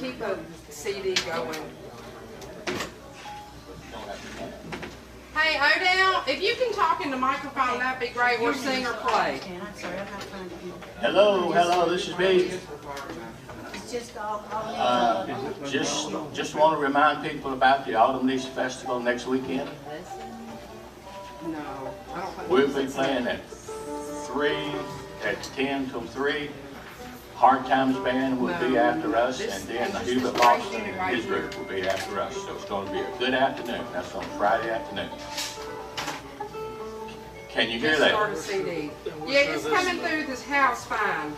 keep a CD going. Hey, Odell, if you can talk in the microphone, that'd be great, or sing or play. Hello, this is me. Just want to remind people about the Autumn Leaves Festival next weekend. No, I don't think We'll be playing at 10 till 3. Hard Times Band will be after us, and then Hubert Lawson and his group will be after us. So it's going to be a good afternoon. That's on Friday afternoon. Can you hear that? Start a CD. Yeah, it's coming through this house fine.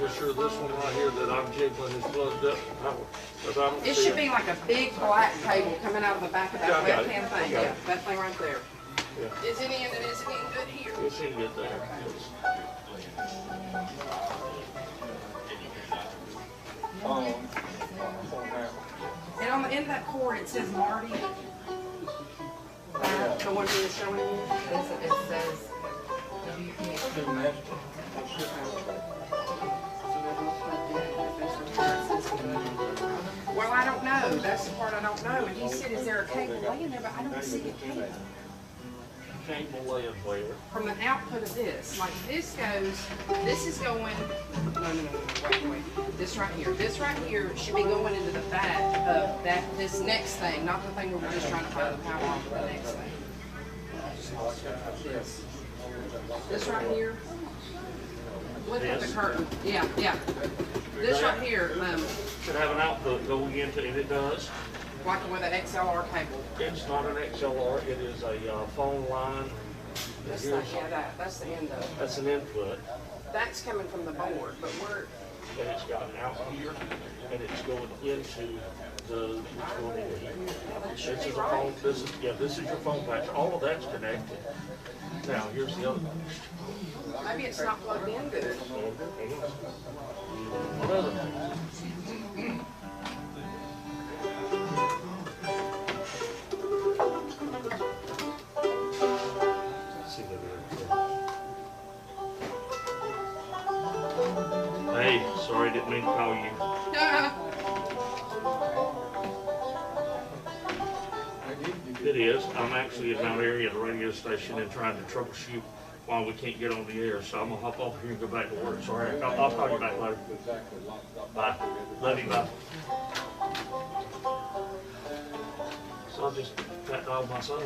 You're sure this one right here that I'm jiggling is plugged up? It should be like a big black cable coming out of the back of that left-hand thing. Yeah, that thing right there. Yeah. Is it in and is it in good here? It's in good there. And on the end of that cord, it says Marty. The one we were showing you. It says Well, I don't know. That's the part I don't know. And he said, is there a cable laying there? But I don't see a cable. Cable laying where? From the output of this. Like this goes, this is going, no, wait. This right here should be going into the back of this next thing, not the thing where we're just trying to find the power off of the next thing. This right here. Lift up the curtain. Yeah. This right here, should have an output going into, and it does. Like with an XLR cable. It's not an XLR, it is a phone line. That's the end of it. That's an input. That's coming from the board, but we're... And it's got an out here, and it's going into the, this is a phone, this is your phone patch. All of that's connected. Now, here's the other one. Maybe it's not plugged in good. Another thing. Hey, sorry, didn't mean to call you. It is. I'm actually in Mount Airy at a radio station and trying to troubleshoot while we can't get on the air. So I'm going to hop off here and go back to work. Sorry, I'll call you back later. Bye. Love you, bye. So I just got dog my son.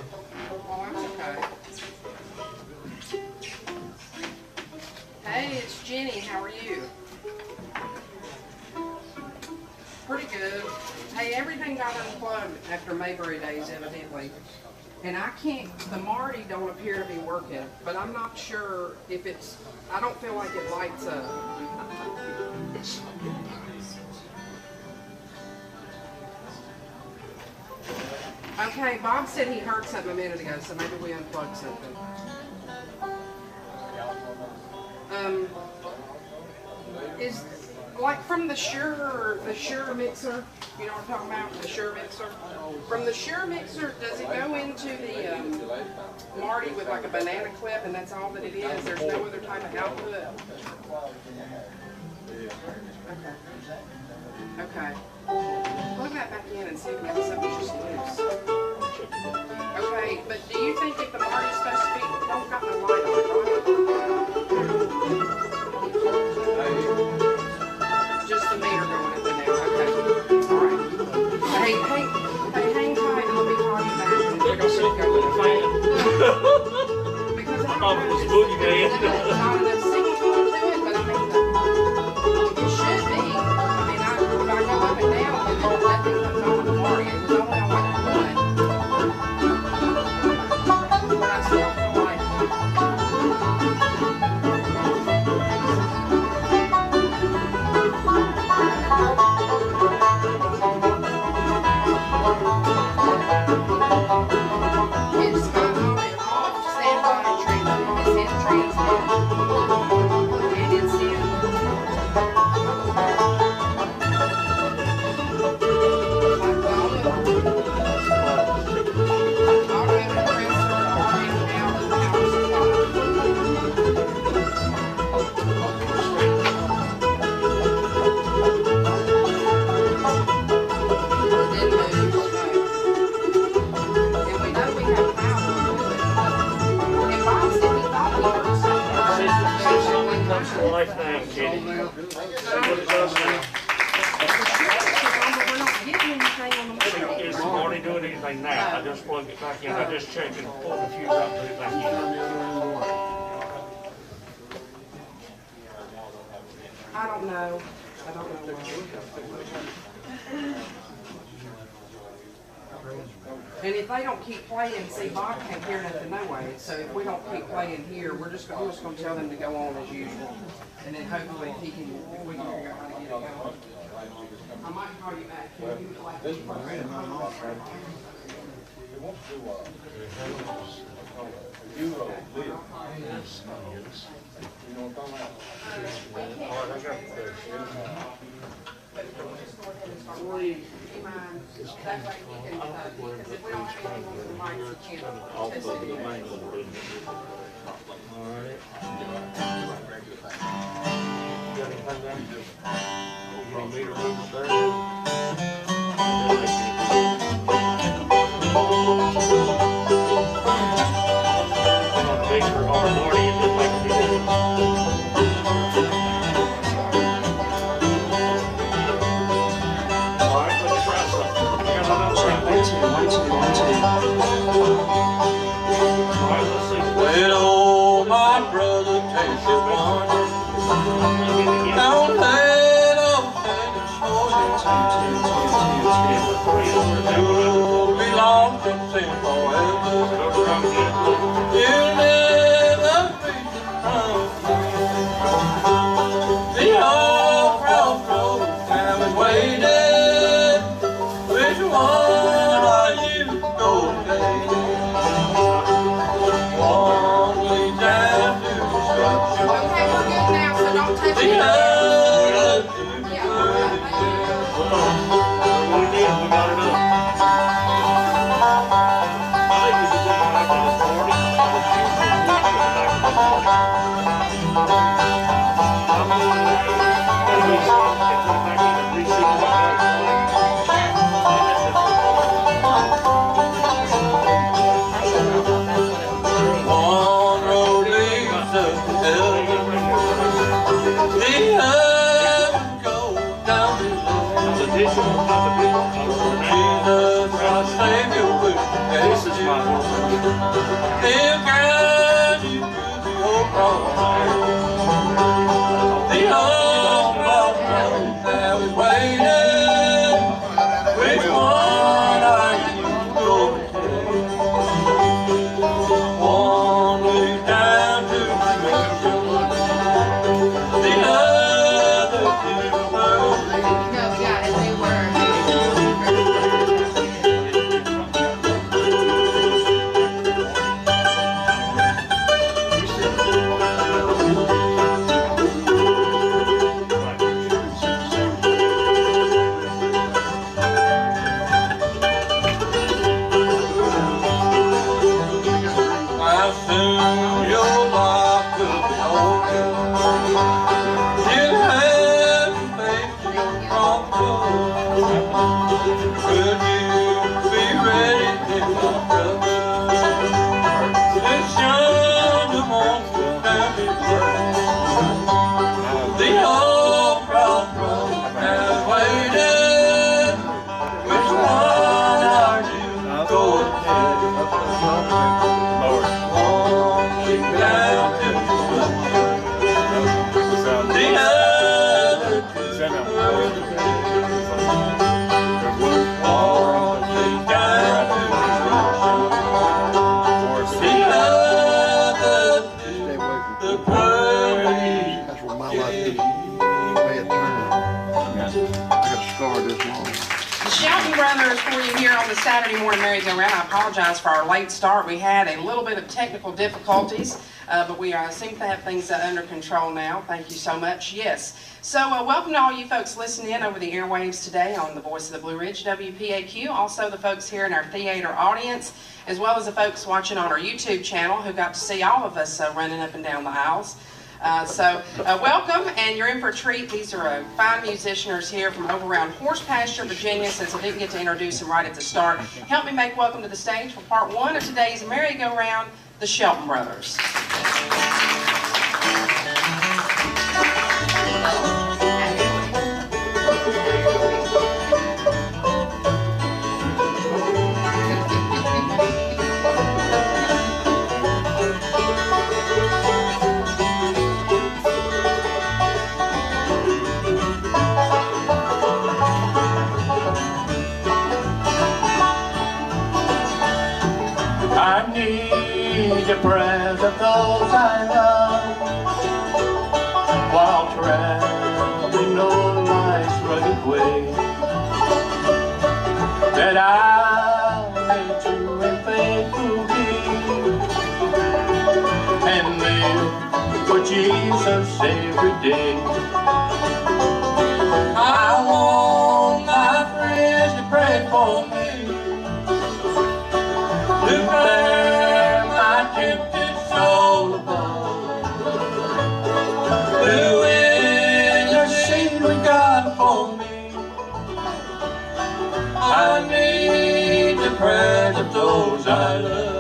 Oh, that's okay. Hey, it's Jenny. How are you? Pretty good. Hey, everything got unplugged after Mayberry days, evidently. And I can't, the Marty don't appear to be working, but I'm not sure if it's, I don't feel like it lights up. Okay, Bob said he heard something a minute ago, so maybe we unplugged something. Is like from the Shure mixer, you know what I'm talking about? The Shure mixer. From the Shure mixer, does it go into the Marty with like a banana clip, and that's all that it is? There's no other type of output. Okay. Plug that back in and see if maybe something's just loose. Okay, but do you think if the Marty's supposed to be, don't got my light on, right? Just the meter going in there. Okay. All right. Hey, hang tight and let me call you back. Like I said, go with the fan. Because I thought it was Boogie Man. Not enough signal going to it, but I mean, it should be. I mean, if I go up and down, then nothing comes on the Marty. It was only on like one. But I still feel like... It's got on and off, standby and transmit. It's in transmit. anything now. I just plugged it back in. I just checked and pulled the fuse out and put it back in. I don't know. I don't know. And if they don't keep playing, see, Bob can't hear nothing no way. So if we don't keep playing here, I'm just going to tell them to go on as usual. And then hopefully we can figure out how to get it going. I might call you back. Can you like this one? Well, oh, my brother, take it one. Don't let them you'll be lost in sin forever. You'll never reach the old crossroads now is waiting. Which one are you going to take? Okay, we're good now, so don't touch it. Shelton Brothers for you here on the Saturday morning merry-go-round. I apologize for our late start. We had a little bit of technical difficulties, but we seem to have things under control now. Thank you so much. Yes. So welcome to all you folks listening in over the airwaves today on the Voice of the Blue Ridge, WPAQ. Also the folks here in our theater audience, as well as the folks watching on our YouTube channel who got to see all of us running up and down the aisles. Welcome, and you're in for a treat. These are fine musicians here from over around Horse Pasture, Virginia, since I didn't get to introduce them right at the start. Help me make welcome to the stage for part one of today's merry-go-round, the Shelton Brothers. the prayers of those I love, while traveling on life's rugged way, that I may true and faithful be, and live for Jesus every day. I want my friends to pray for me, to bear my tempted soul above, to win the seed we got for me. I need the prayers of those I love.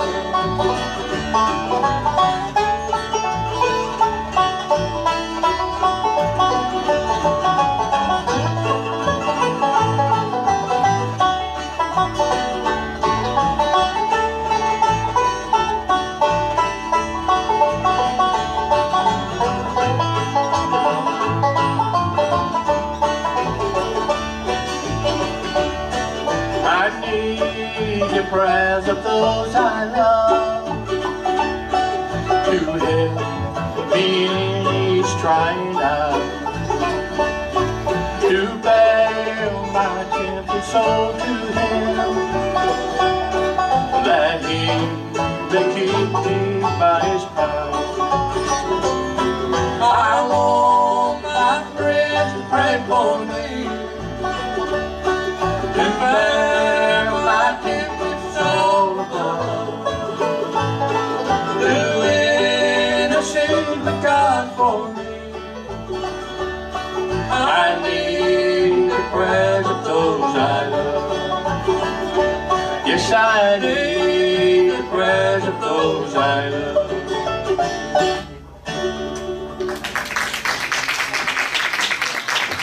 The prayers of those I love to help me in each trying hour, to bear my tempted soul to Him, that He may keep me by His power. I want my friends to pray for me, to bear my tempted soul above, to win a seed with God for me. I need the prayers of those I love. Yes, I need the prayers of those I love.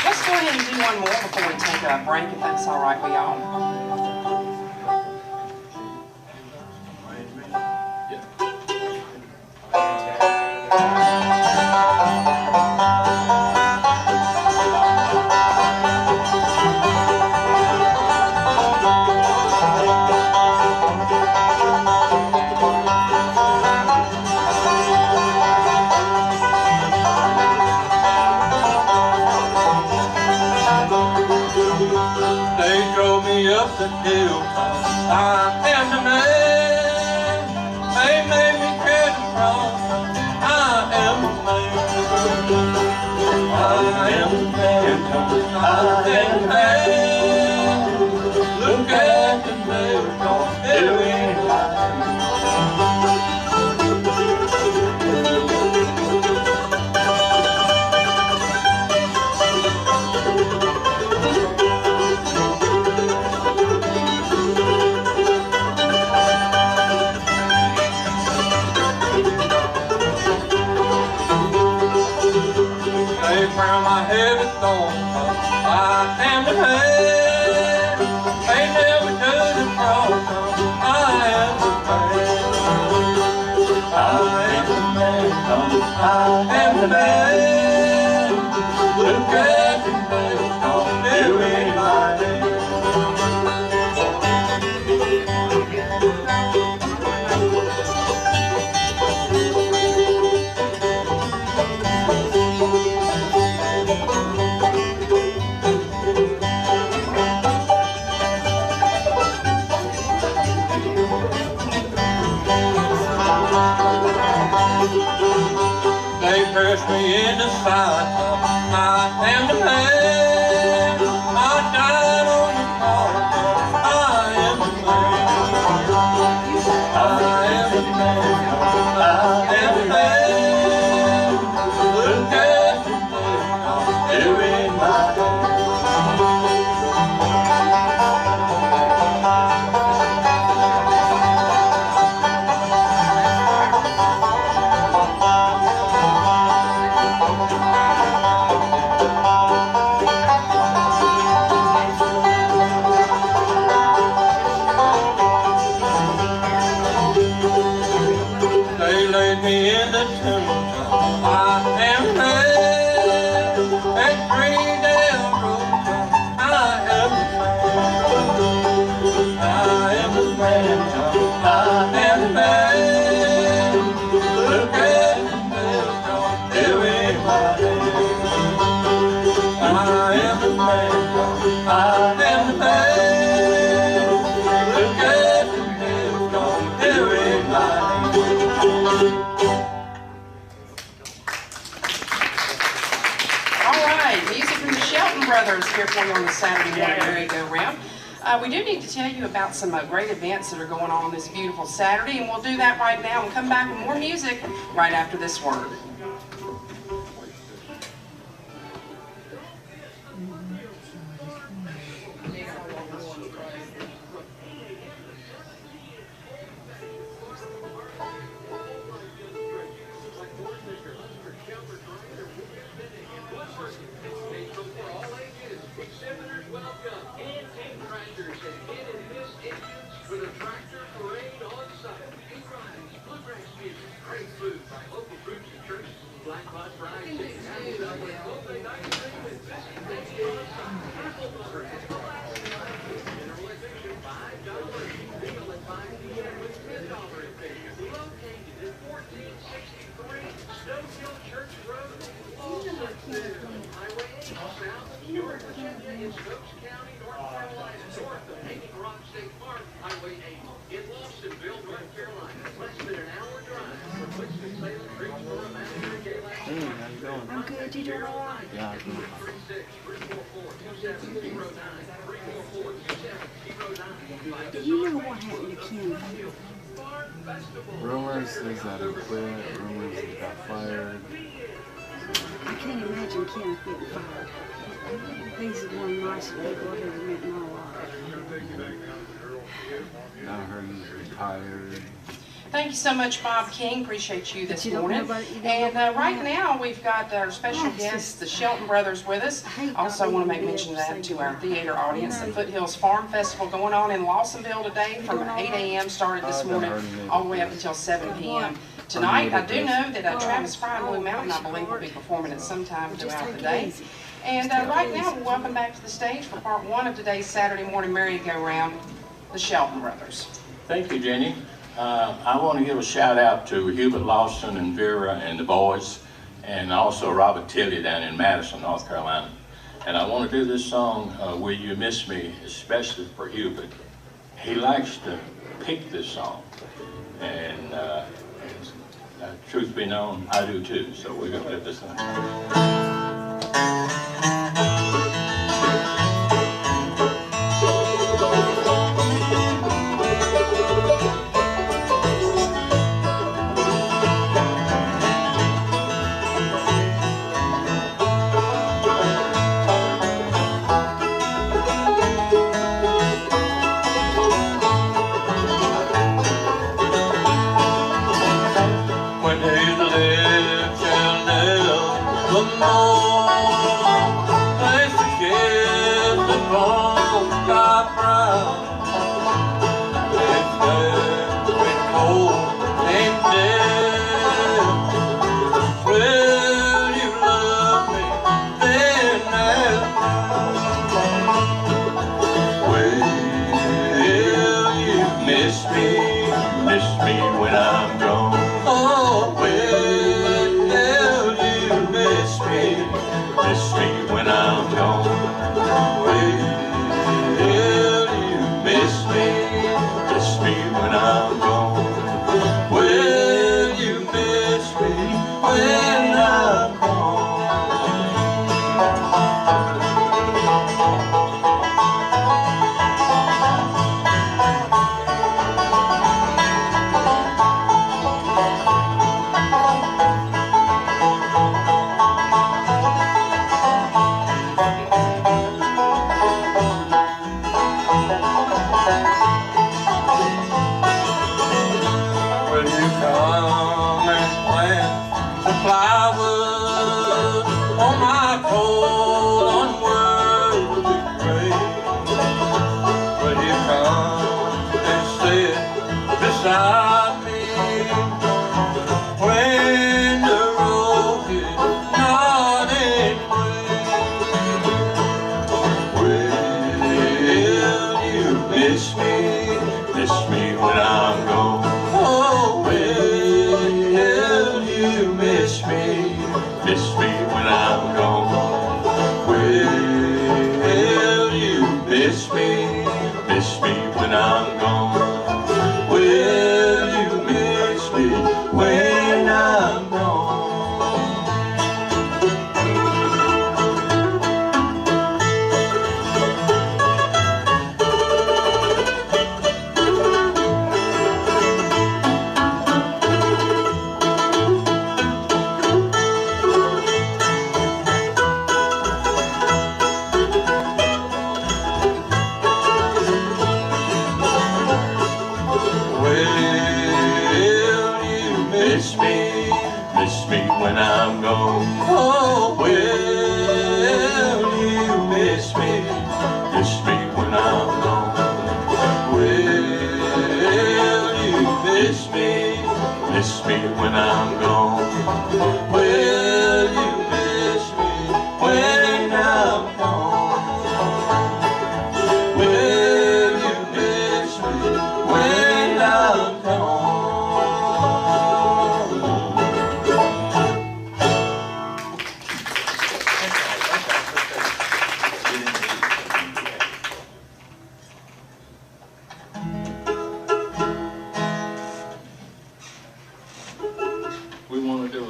Let's go ahead and do one more before we take a break, if that's all right with y'all. Up the hilltop, I am the man. They made me carry the cross. I am the man. I am the man. I am the man. Look at the miracles doing life. Crown my head with thorns, I am the man. They never took the cross, I am the man. I am the man, I am the man. Look at the miracles doing my name. Pierce me in the side, I am the man. I died on the cross, I am the man. I am the man, I am the man. Look at the man, doing my hand. for you on the Saturday morning merry-go-round. We do need to tell you about some great events that are going on this beautiful Saturday, and we'll do that right now and come back with more music right after this word. I'm good, you doing all right? Yeah, I'm good. Do you know what happened to Kim? Rumors is that he quit, rumors he got fired. I can't imagine Kim getting fired. He's one of the nicest people I've ever met in my life. Now I heard he's retired. Thank you so much, Bob King. Appreciate you this You don't morning. know about it, you don't And know about right that. now, we've got our special Oh, it's guests, just- the Shelton Brothers, with us. I hate Also not want to being make able mention to of that say to our goodbye. theater audience. You The know. Foothills Farm Festival going on in Lawsonville today from Doing all 8 right? a.m. started this I've morning, heard of all the way up it. until 7 p.m. What? Tonight, I I've do heard know of that Oh, Travis Fry and Blue oh, Mountain, I bless believe, will your be heart. performing at some time Just throughout take the it day. easy. And Just take right it now, easy. we'll welcome back to the stage for part one of today's Saturday morning merry-go-round, the Shelton Brothers. Thank you, Jenny. I want to give a shout out to Hubert Lawson and Vera and the boys, and also Robert Tilley down in Madison, North Carolina. And I want to do this song, Will You Miss Me, especially for Hubert. He likes to pick this song, and truth be known, I do too, so we're going to do this one. When his lips shall never more place a kiss upon thy brow. It's very cold and dead. Will you love me then and now? Will you miss me when I'm gone? Oh, will you miss me when I'm gone? Will you miss me when I'm gone? Will you miss me when I'm gone? Will you come and plant the flowers on my cold, unworthy grave? Will you come and sit beside me when the rose is not in bloom? Will you miss me when I'm gone? Oh, will you miss me when I'm gone? Will you miss me when I'm gone? Will you miss me when I'm gone? miss me when I'm gone? Will you miss me when I'm gone? Will you miss me when I'm gone? We want to do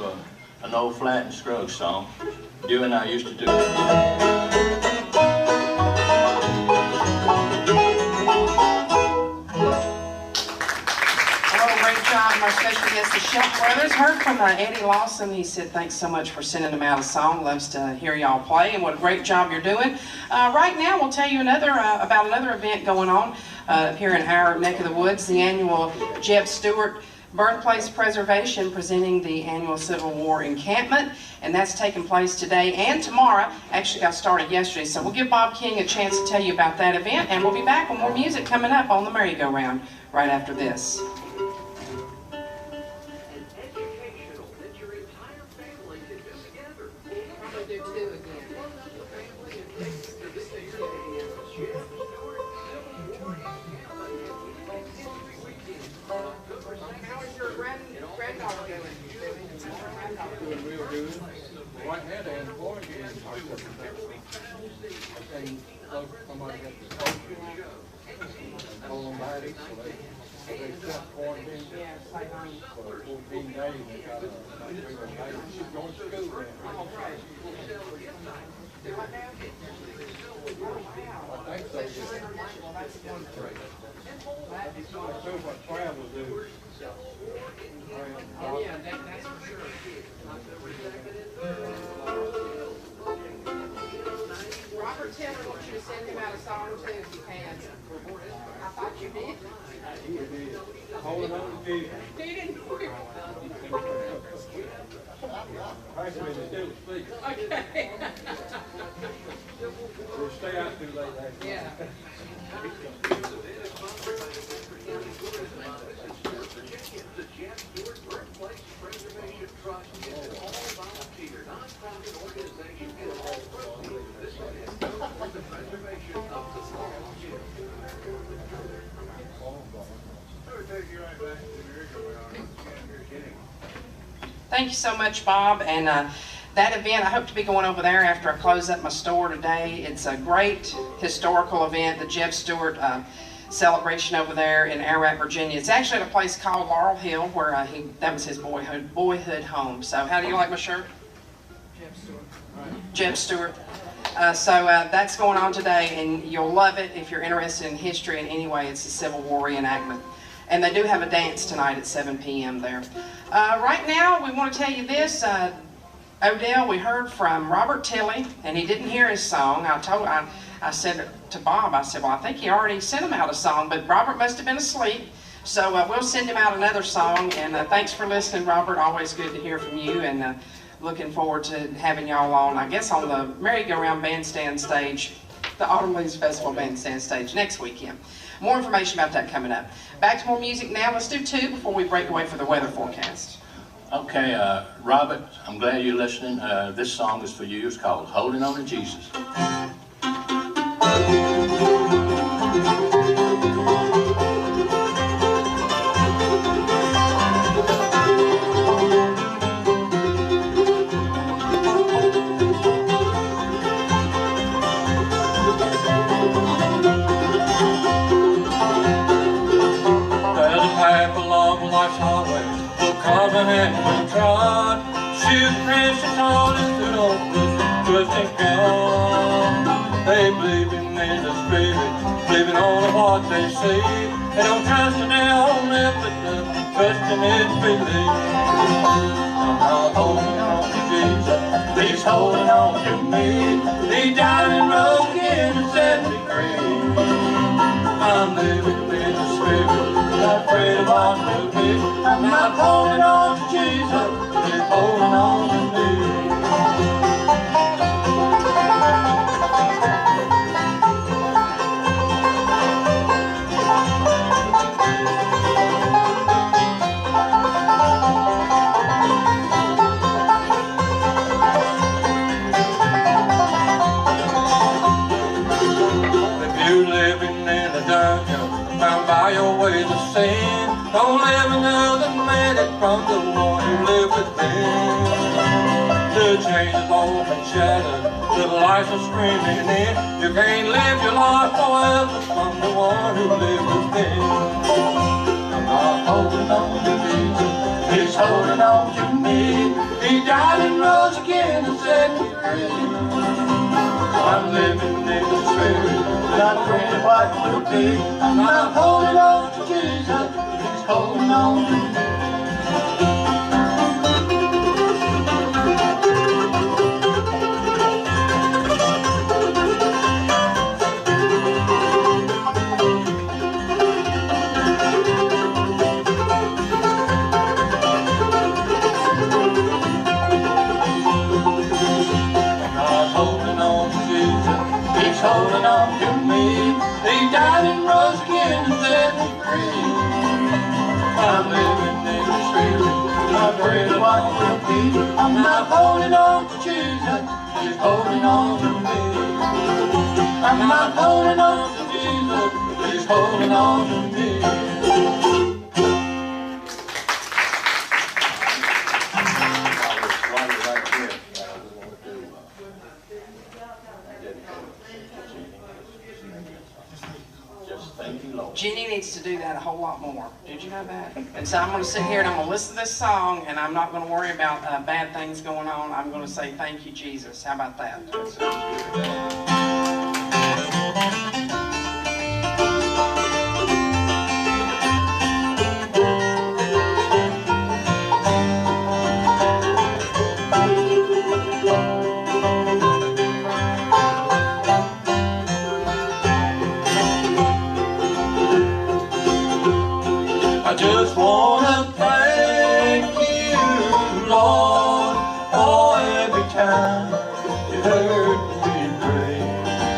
an old Flat and Scruggs song. You and I used to do it. Oh, great job. Our special guest, the Shelton Brothers. Heard from Eddie Lawson. He said, thanks so much for sending him out a song. Loves to hear y'all play, and what a great job you're doing. Right now, we'll tell you about another event going on here in our neck of the woods, the annual Jeb Stuart Birthplace Preservation, presenting the annual Civil War encampment, and that's taking place today and tomorrow. Actually got started yesterday, so we'll give Bob King a chance to tell you about that event, and we'll be back with more music coming up on the merry-go-round right after this. Robert Taylor wants you to send him out a song too if you can. I thought you did. He did. Holding on to Jesus. He didn't. Actually, they still speak. Okay. We'll stay out too late. Yeah. Thank you so much, Bob. And that event, I hope to be going over there after I close up my store today. It's a great historical event, the Jeb Stuart celebration over there in Ararat, Virginia. It's actually at a place called Laurel Hill, where that was his boyhood home. So how do you like my shirt? Jeb Stuart. Jeb Stuart. So that's going on today, and you'll love it if you're interested in history in any way. It's a Civil War reenactment. And they do have a dance tonight at 7 p.m. there. Right now, we want to tell you this. Odell, we heard from Robert Tilley, and he didn't hear his song. I said to Bob, I said, well, I think he already sent him out a song, but Robert must have been asleep. So we'll send him out another song, and thanks for listening, Robert. Always good to hear from you, and looking forward to having y'all on, I guess, on the Merry-Go-Round Bandstand stage, the Autumn Leaves Festival Bandstand stage next weekend. More information about that coming up. Back to more music now. Let's do two before we break away for the weather forecast. Okay, Robert, I'm glad you're listening. This song is for you. It's called Holding On to Jesus. Life's highway, we'll carve a hand and trod, shoot precious heart into those twisting God. They believe in the Spirit, living on what they see. They don't trust in their own effort, but trust in His belief. I'm not holding on to Jesus, He's holding on to me. He died and rose again to set me free. I'm living in the Spirit, not afraid of what will be. I'm not holding on to Jesus, He's holding on to me. living in a dungeon, bound by your ways of sin. Don't live another minute from the one who lived within. The chains have all been shattered, the lights are screaming in. You can't live your life forever from the one who lived within. I'm not holding on to Jesus, He's holding on to me. He died and rose again and set me free. I'm living in the Spirit, not praying what will be. I'm not holding on to Jesus, He's holding on to me. He's holding on to me. He died and rose again and set me free. I'm living in the Spirit, not worried what will be. I'm not holding on to Jesus, He's holding on to me. I'm not holding on to Jesus, He's holding on to me. Jenny needs to do that a whole lot more. Did you know that? And so I'm going to sit here and I'm going to listen to this song and I'm not going to worry about bad things going on. I'm going to say, thank you, Jesus. How about that? I just want to thank you, Lord, for every time you heard me pray.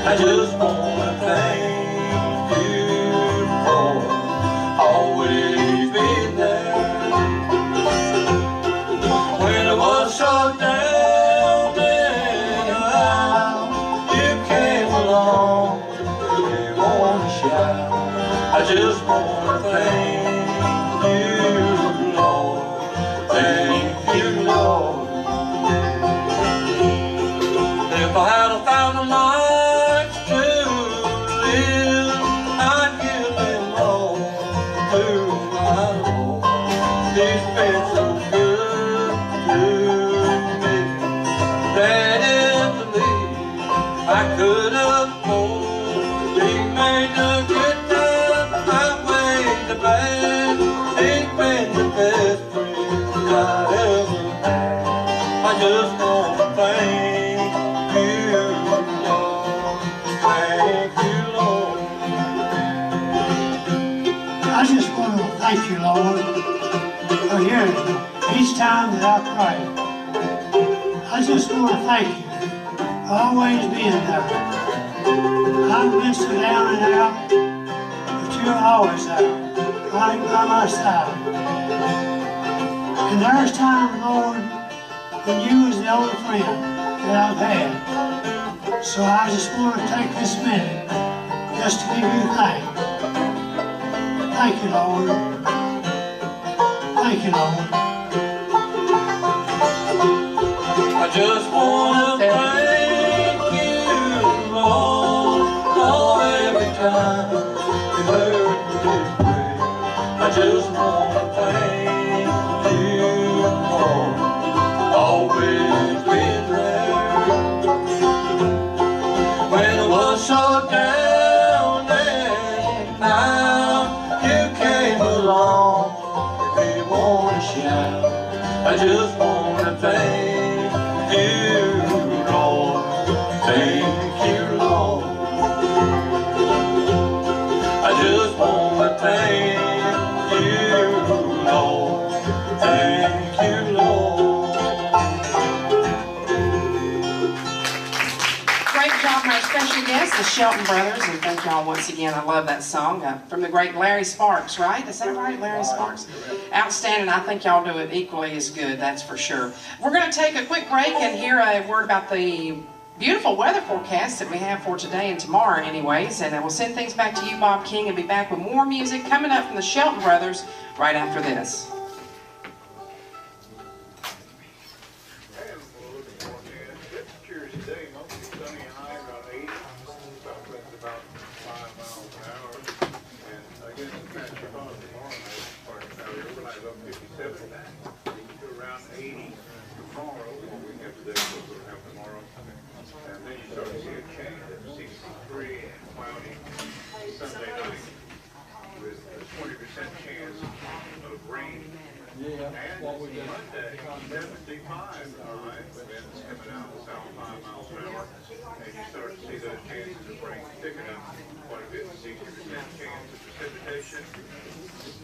I just want to thank you for always being there. When I was so down and out, you came along, you want to shout. I just want to thank you, Lord. Thank you, Lord. If I had 1,000 lives to live, I'd give them all to my Lord. He's been so good to me. That is the least I could afford. He made the good times outweigh the bad. He's been the best friend I ever had. I just want to thank you, Lord. Thank you, Lord. I just want to thank you, Lord, for hearing me each time that I pray. I just want to thank you for always being there. I've been so down and out, but you're always there, right by my side. And there's time, Lord, when you was the only friend that I've had. So I just want to take this minute just to give you thanks. Thank you, Lord. Thank you, Lord. I just want to thank you, Lord, for every time you heard me pray. I just want to thank you, Lord, always been there. When I was so down and out, you came along, if you want to shout. I just want to thank you, Lord. Thank you, Lord. I just want to thank you, Lord. Thank you, Lord. Great job, our special guests, the Shelton Brothers, and thank y'all once again. I love that song from the great Larry Sparks, right? Is that right, Larry Sparks? Outstanding. I think y'all do it equally as good, that's for sure. We're going to take a quick break and hear a word about the beautiful weather forecast that we have for today and tomorrow anyways. And we'll send things back to you, Bob King, and be back with more music coming up from the Shelton Brothers right after this.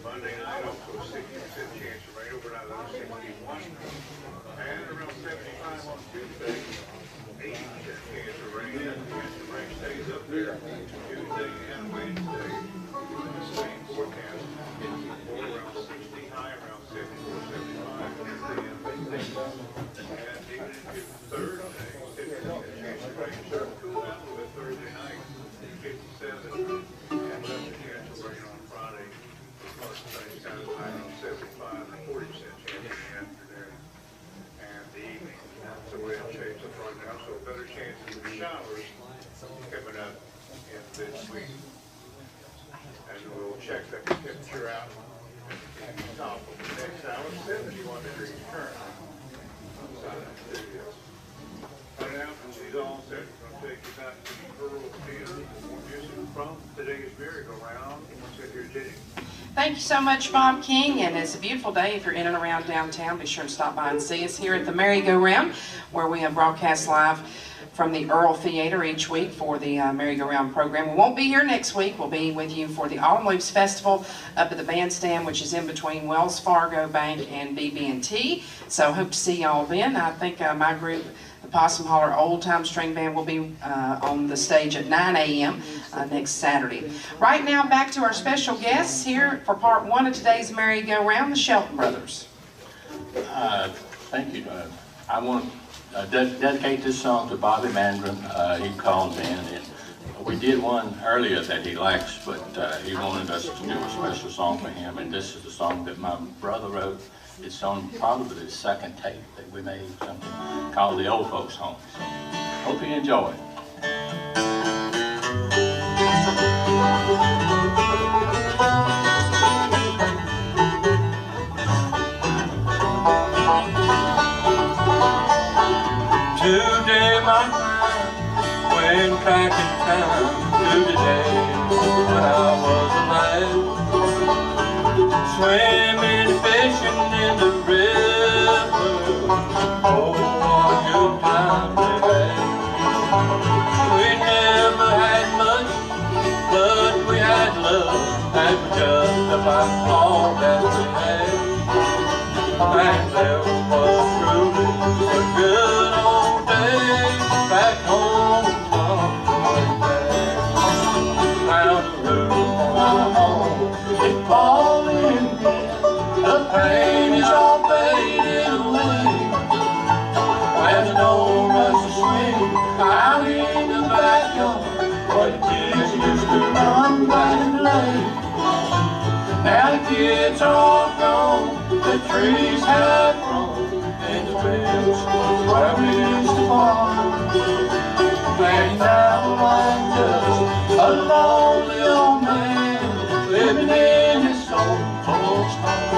Monday night, also 60% chance of rain, overnight low 61. And around 75 on Tuesday, 80% chance of rain. And the rain stays up there Tuesday and Wednesday. Same forecast. Around 60, high around 74, 75 Tuesday and Wednesday. And even into Thursday, 50% chance of rain. Start to cool down a little bit Thursday night, 57. And less chance of rain on Friday. Sunday, Saturday, 75 and 40% chance in the afternoon and the evening. That's the way it shapes up right now. So better chances of showers coming up in this week. And we'll check the temperature out at the top of the next hour, 71 degrees currently outside of the studio. Right now, she's all set. We're going to take you back to the Earl Theater. More music from today's Merry-Go-Round. We'll sit here, Jenny. Thank you so much, Bob King, and it's a beautiful day. If you're in and around downtown, be sure to stop by and see us here at the Merry-Go-Round, where we have broadcast live from the Earl Theater each week for the Merry-Go-Round program. We won't be here next week. We'll be with you for the Autumn Leaves Festival up at the bandstand, which is in between Wells Fargo Bank and BB&T. So hope to see y'all then. I think my group, the Possum Holler Old Time String Band, will be on the stage at 9 a.m. Next Saturday. Right now, back to our special guests here for part one of today's Merry-Go-Round, the Shelton Brothers. Thank you. I want to dedicate this song to Bobby Mandron. He called in, and we did one earlier that he likes, but he wanted us to do a special song for him, and this is the song that my brother wrote. It's on probably the second tape that we made, something called The Old Folks Home. So, hope you enjoy it. Today my mind went back in time to the day when I was alive, swimming, fishing in the river. Oh, what a good time we had. We never had much, but we had love. That was just about all that we had. And there was truly a good old day back home on now the roof on our home is falling in. The pain is all faded away. There's no rush to swing out in the backyard where the kids used to run back and play. Now the kids are gone, the trees have grown in the fields where we used to farm. And now I'm just a lonely old man living in this old folks' home.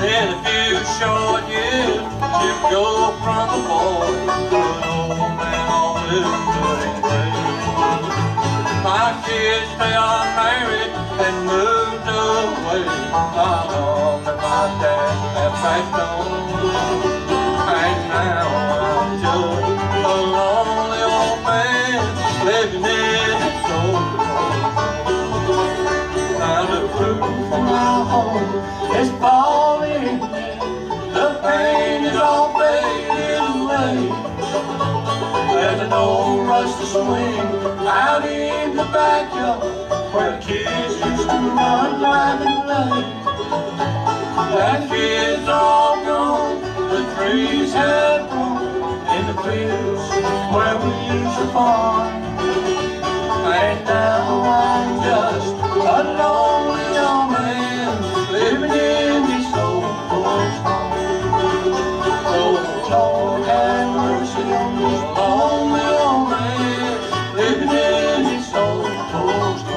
In a few short years, you go from a boy to an old man on this kids, they are married and moved away. My mom and my dad have passed on, and now I'm just a lonely old man living in this old home. Now the roof on my home is falling, the paint is all faded away. There's an old rusty swing out in the backyard where the kids used to run, laugh and play. That kids all gone, the trees have grown in the fields where we used to farm. And now I'm just a lonely old man living in this old folks' home. Oh, Lord, have mercy on this lonely old man living in this old folks' home.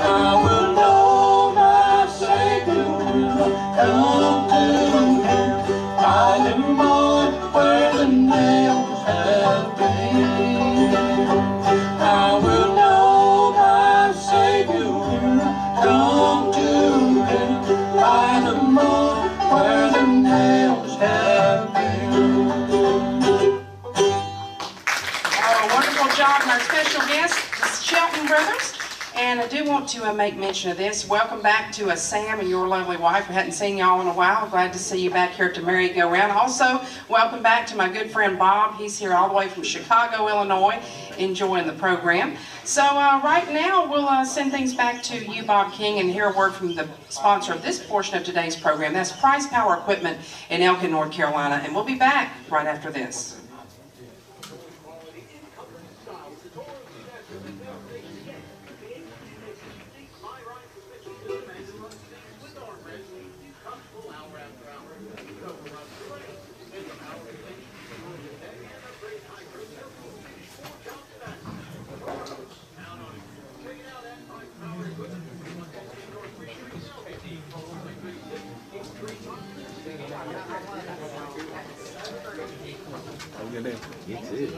I will know And I do want to make mention of this. Welcome back to Sam and your lovely wife. We hadn't seen y'all in a while. Glad to see you back here at the Merry-Go-Round. Also, welcome back to my good friend Bob. He's here all the way from Chicago, Illinois, enjoying the program. So right now, we'll send things back to you, Bob King, and hear a word from the sponsor of this portion of today's program. That's Price Power Equipment in Elkin, North Carolina. And we'll be back right after this. You too.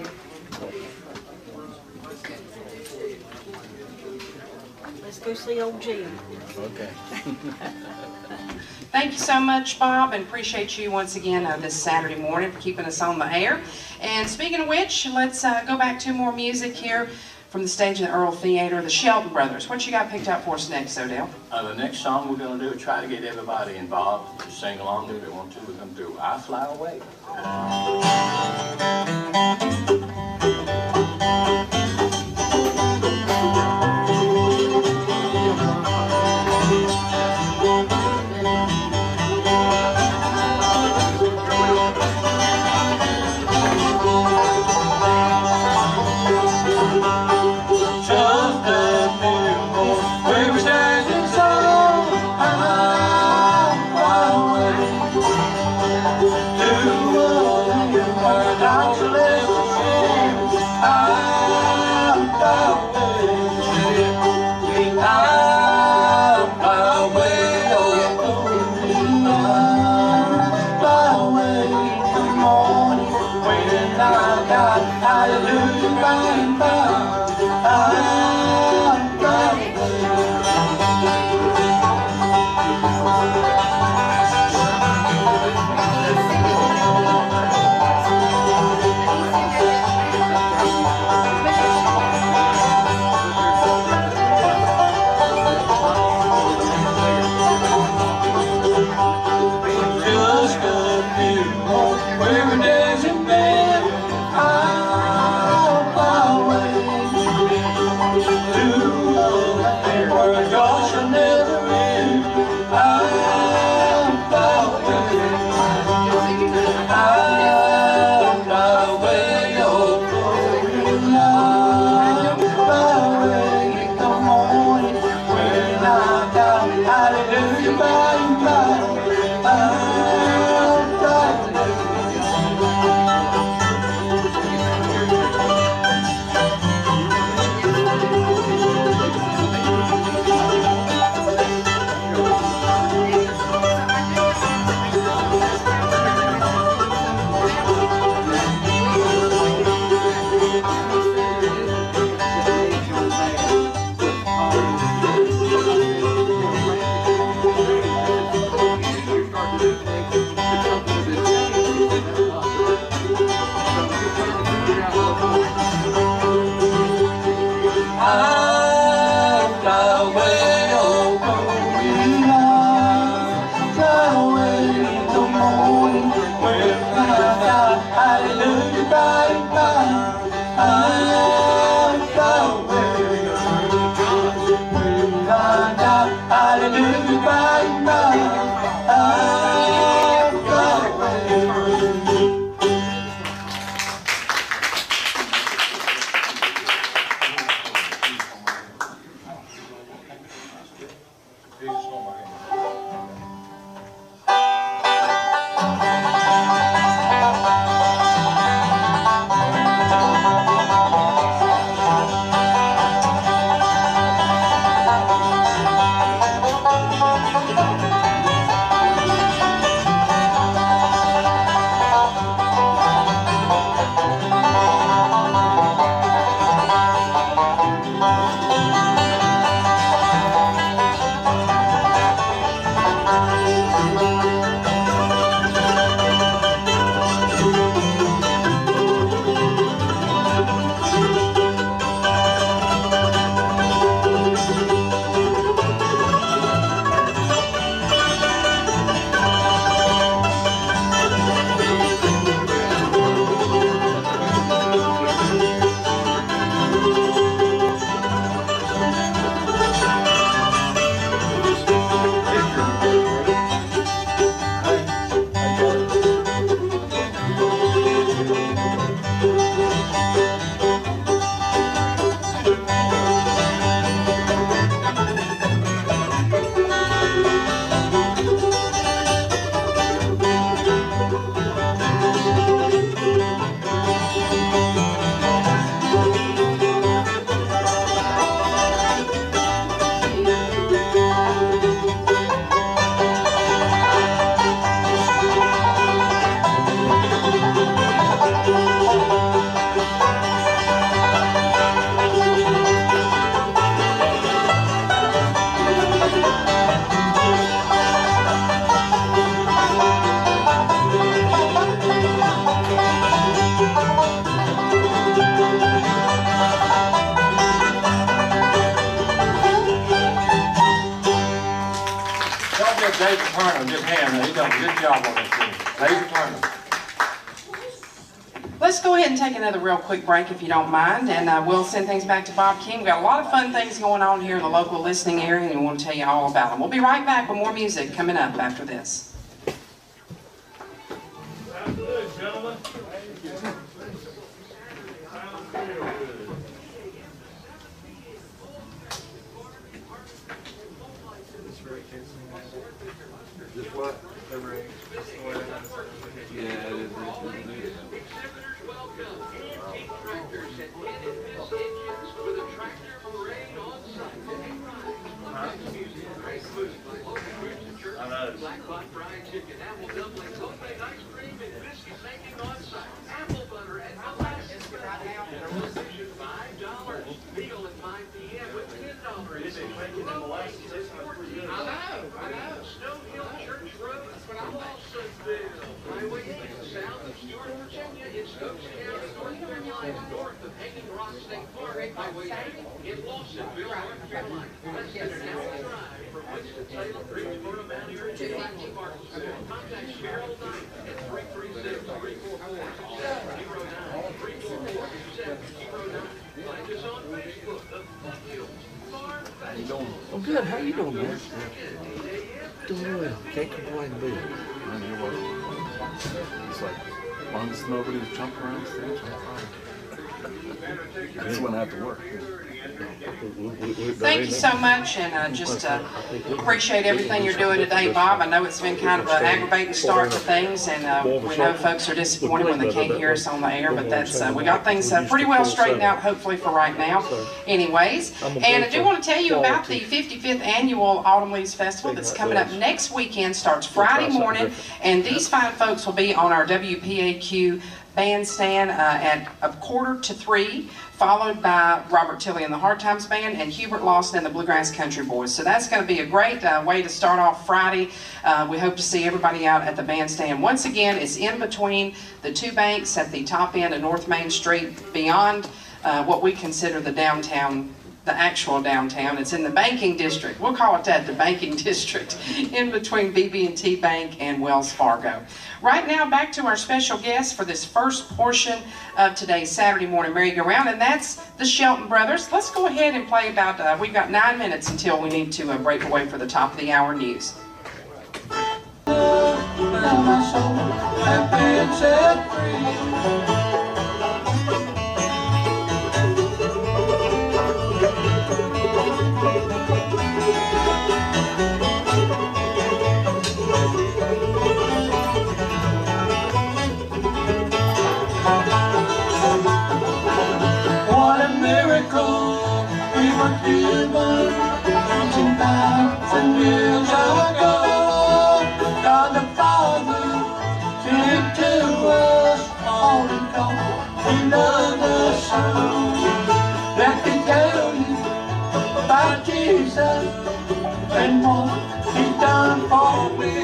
Let's go see old Jim. Okay. Thank you so much, Bob, and appreciate you once again this Saturday morning for keeping us on the air. And speaking of which, let's go back to more music here from the stage of the Earl Theater, the Shelton Brothers. What you got picked out for us next, Odell? The next song we're going to do is try to get everybody involved to sing along if they want to. We're going to do I Fly Away. give Dave Turner a good hand. He's done a good job on this thing. Dave Turner. Let's go ahead and take another real quick break if you don't mind, and we'll send things back to Bob King. We've got a lot of fun things going on here in the local listening area, and we want to tell you all about them. We'll be right back with more music coming up after this. Sounds good, gentlemen. Just what? Yeah, it is. Blackbot fried chicken, apple dumplings, homemade ice cream, and biscuits making on site. Apple butter and molasses promotion $5. Meal at 5 p.m. with $10. Molasses is 14. I know. Snow Hill Church Road, Lawsonville. Highway 8, south of Stuart, Virginia, in Stokes County, North Carolina, north of Hanging Rock State Park. Highway 8 in Lawsonville, North Carolina. Less than an hour drive from Winston-Salem, Greensboro, Mount Airy, to Martinsville. Contact Cheryl Knight at 336-344-0709. Find us on Facebook, the Foothills Farm Festival. Oh, good. How you doing, man? Doing well. Can't complain a bit. Man, you're welcome. It's like, as long as nobody's jumping around the stage, I'm fine. I just wouldn't have to work. Thank you so much, and just appreciate everything you're doing today, Bob. I know it's been kind of an aggravating start to things, and we know folks are disappointed when they can't hear us on the air, but that's we got things pretty well straightened out, hopefully, for right now. Anyways, and I do want to tell you about the 55th Annual Autumn Leaves Festival that's coming up next weekend. Starts Friday morning, and these fine folks will be on our WPAQ bandstand at 2:45, followed by Robert Tilley and the Hard Times Band and Hubert Lawson and the Bluegrass Country Boys. So that's going to be a great way to start off Friday. We hope to see everybody out at the bandstand. Once again, it's in between the two banks at the top end of North Main Street, beyond what we consider the downtown, the actual downtown. It's in the banking district. We'll call it that, the banking district, in between BB&T Bank and Wells Fargo. Right now, back to our special guest for this first portion of today's Saturday Morning Merry-Go-Round, and that's the Shelton Brothers. Let's go ahead and play about, we've got 9 minutes until we need to break away for the top of the hour news. What a miracle we were given 2,000 years ago. God the Father sent to us all because He loved us so. Let me tell you about Jesus and what He done for me.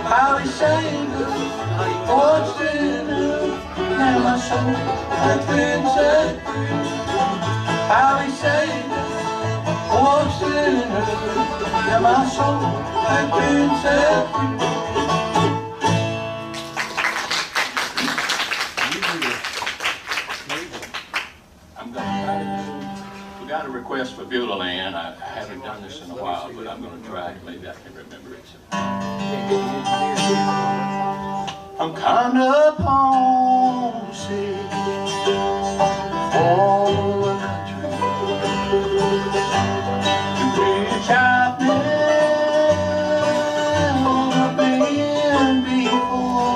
How He saved us, for sinners, and my soul has been set free. How He saved us, for sinners, and my soul has been set free. We got a request for Beulah Land. I haven't done this in a while, but I'm going to try it. Maybe I can remember it. I'm kind of homesick for the country, which I've never been before.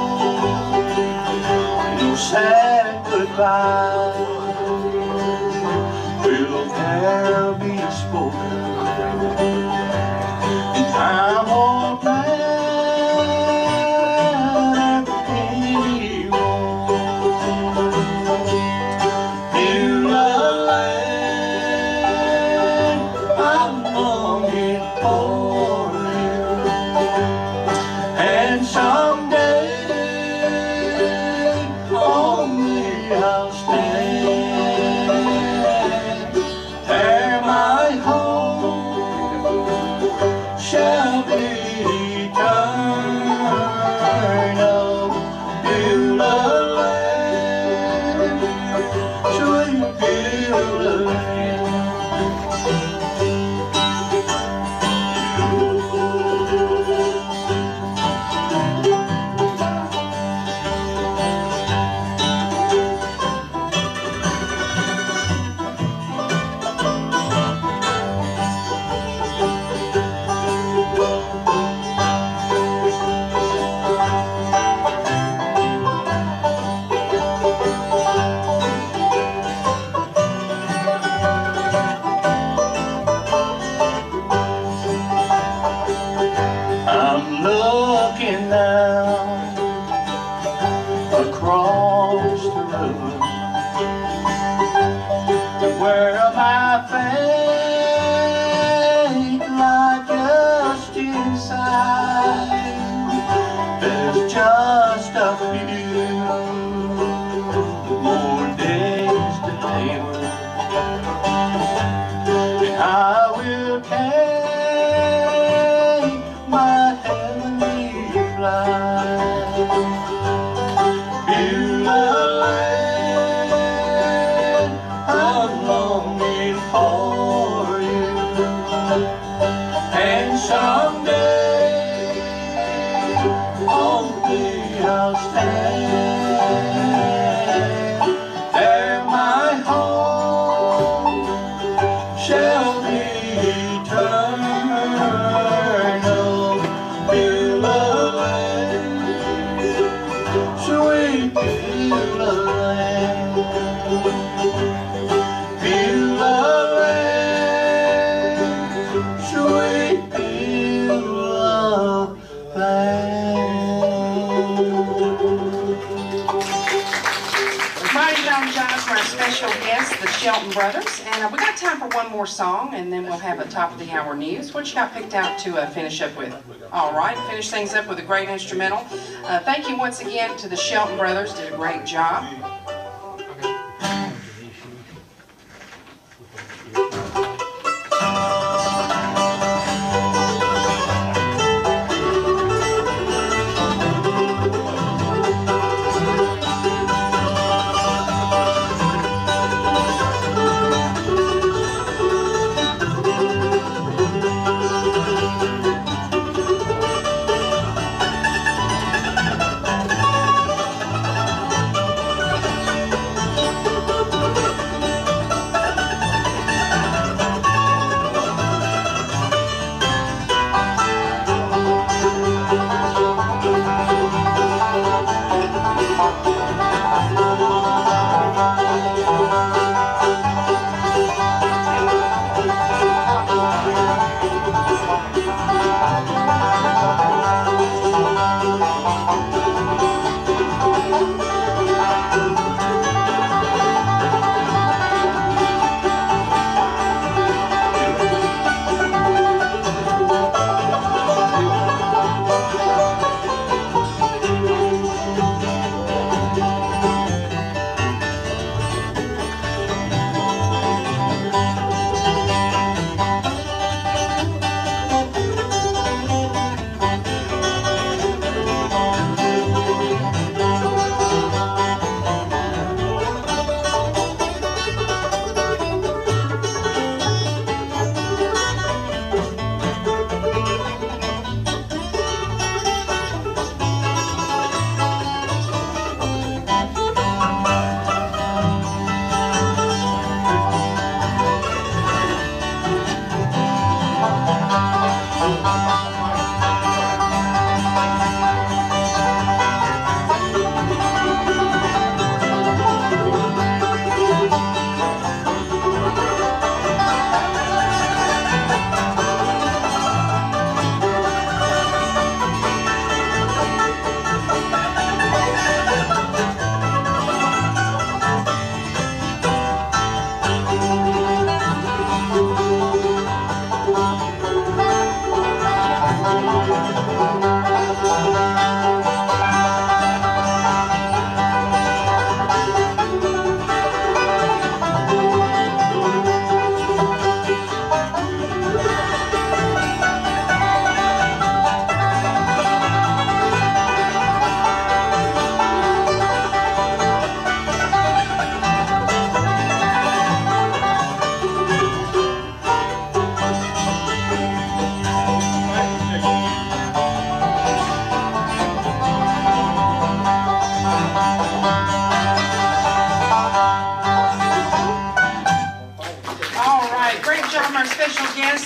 No sad goodbye will there be spoken in time or place. Shall be And someday on thee I'll stand. There my home shall be eternal. Beulah land, sweet Beulah land. Beulah land, sweet Beulah land. Mighty Young Johns for our special guests, the Shelton Brothers. And we got time for one more song, and then we'll have a top of the hour news. What you got picked out to finish up with? All right, finish things up with a great instrumental. Thank you once again to the Shelton Brothers. Did a great job.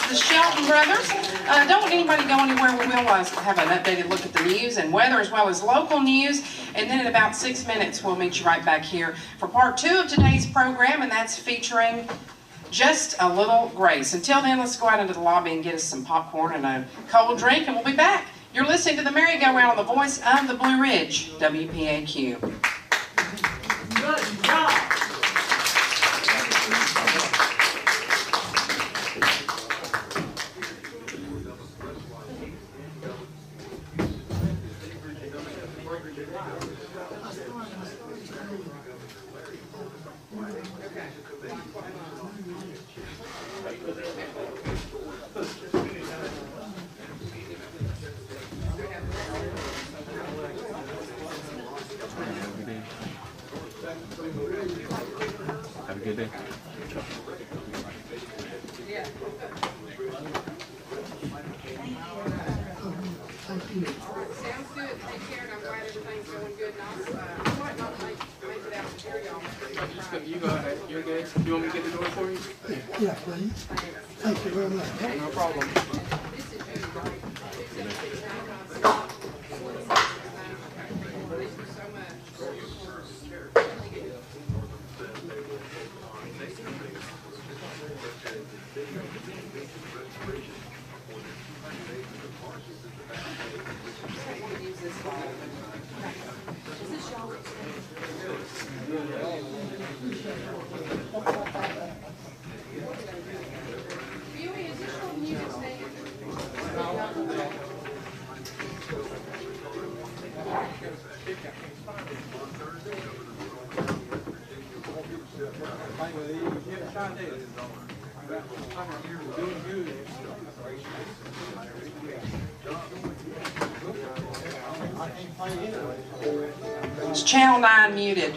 The Shelton Brothers. Don't let anybody go anywhere. We will have an updated look at the news and weather as well as local news. And then in about 6 minutes, we'll meet you right back here for part 2 of today's program, and that's featuring Just a Little Grace. Until then, let's go out into the lobby and get us some popcorn and a cold drink, and we'll be back. You're listening to The Merry-Go-Round on the voice of the Blue Ridge, WPAQ. Good job. Have a good day. take care, and I'm glad everything's going good. And I might not make it out to hear y'all. You go ahead. You're good. You want me to get the door for you? Yeah, please. Thank you very much. No problem. This is really great. 676-956. Thank you so much. Is Channel 9 muted?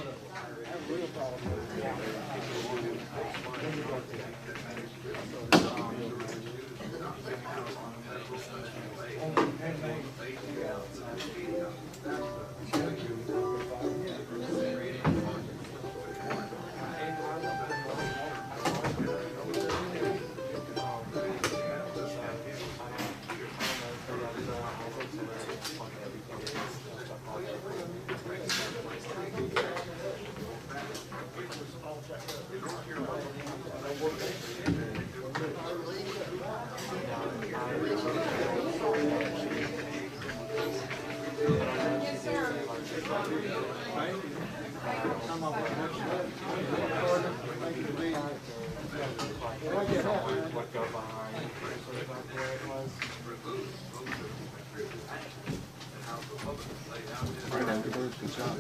Right afterwards, good job.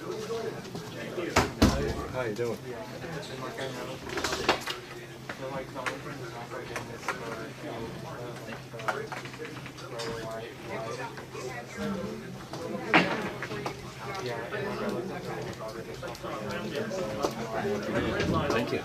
How you doing? Thank you.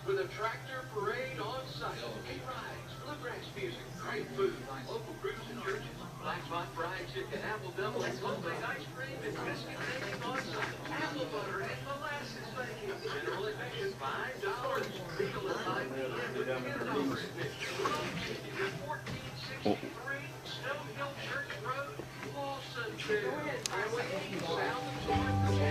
With a tractor parade on site, 8 rides, bluegrass music, great food, local groups and churches, black spot fried chicken, apple double, homemade ice cream, and biscuit cake awesome. Apple butter and molasses bacon. General admission $5. Meal at 9 p.m. with $10 admission. Roast chicken is $14.63. Stonehill Church Road, Lawsonville. Highway 8 south of Georgia.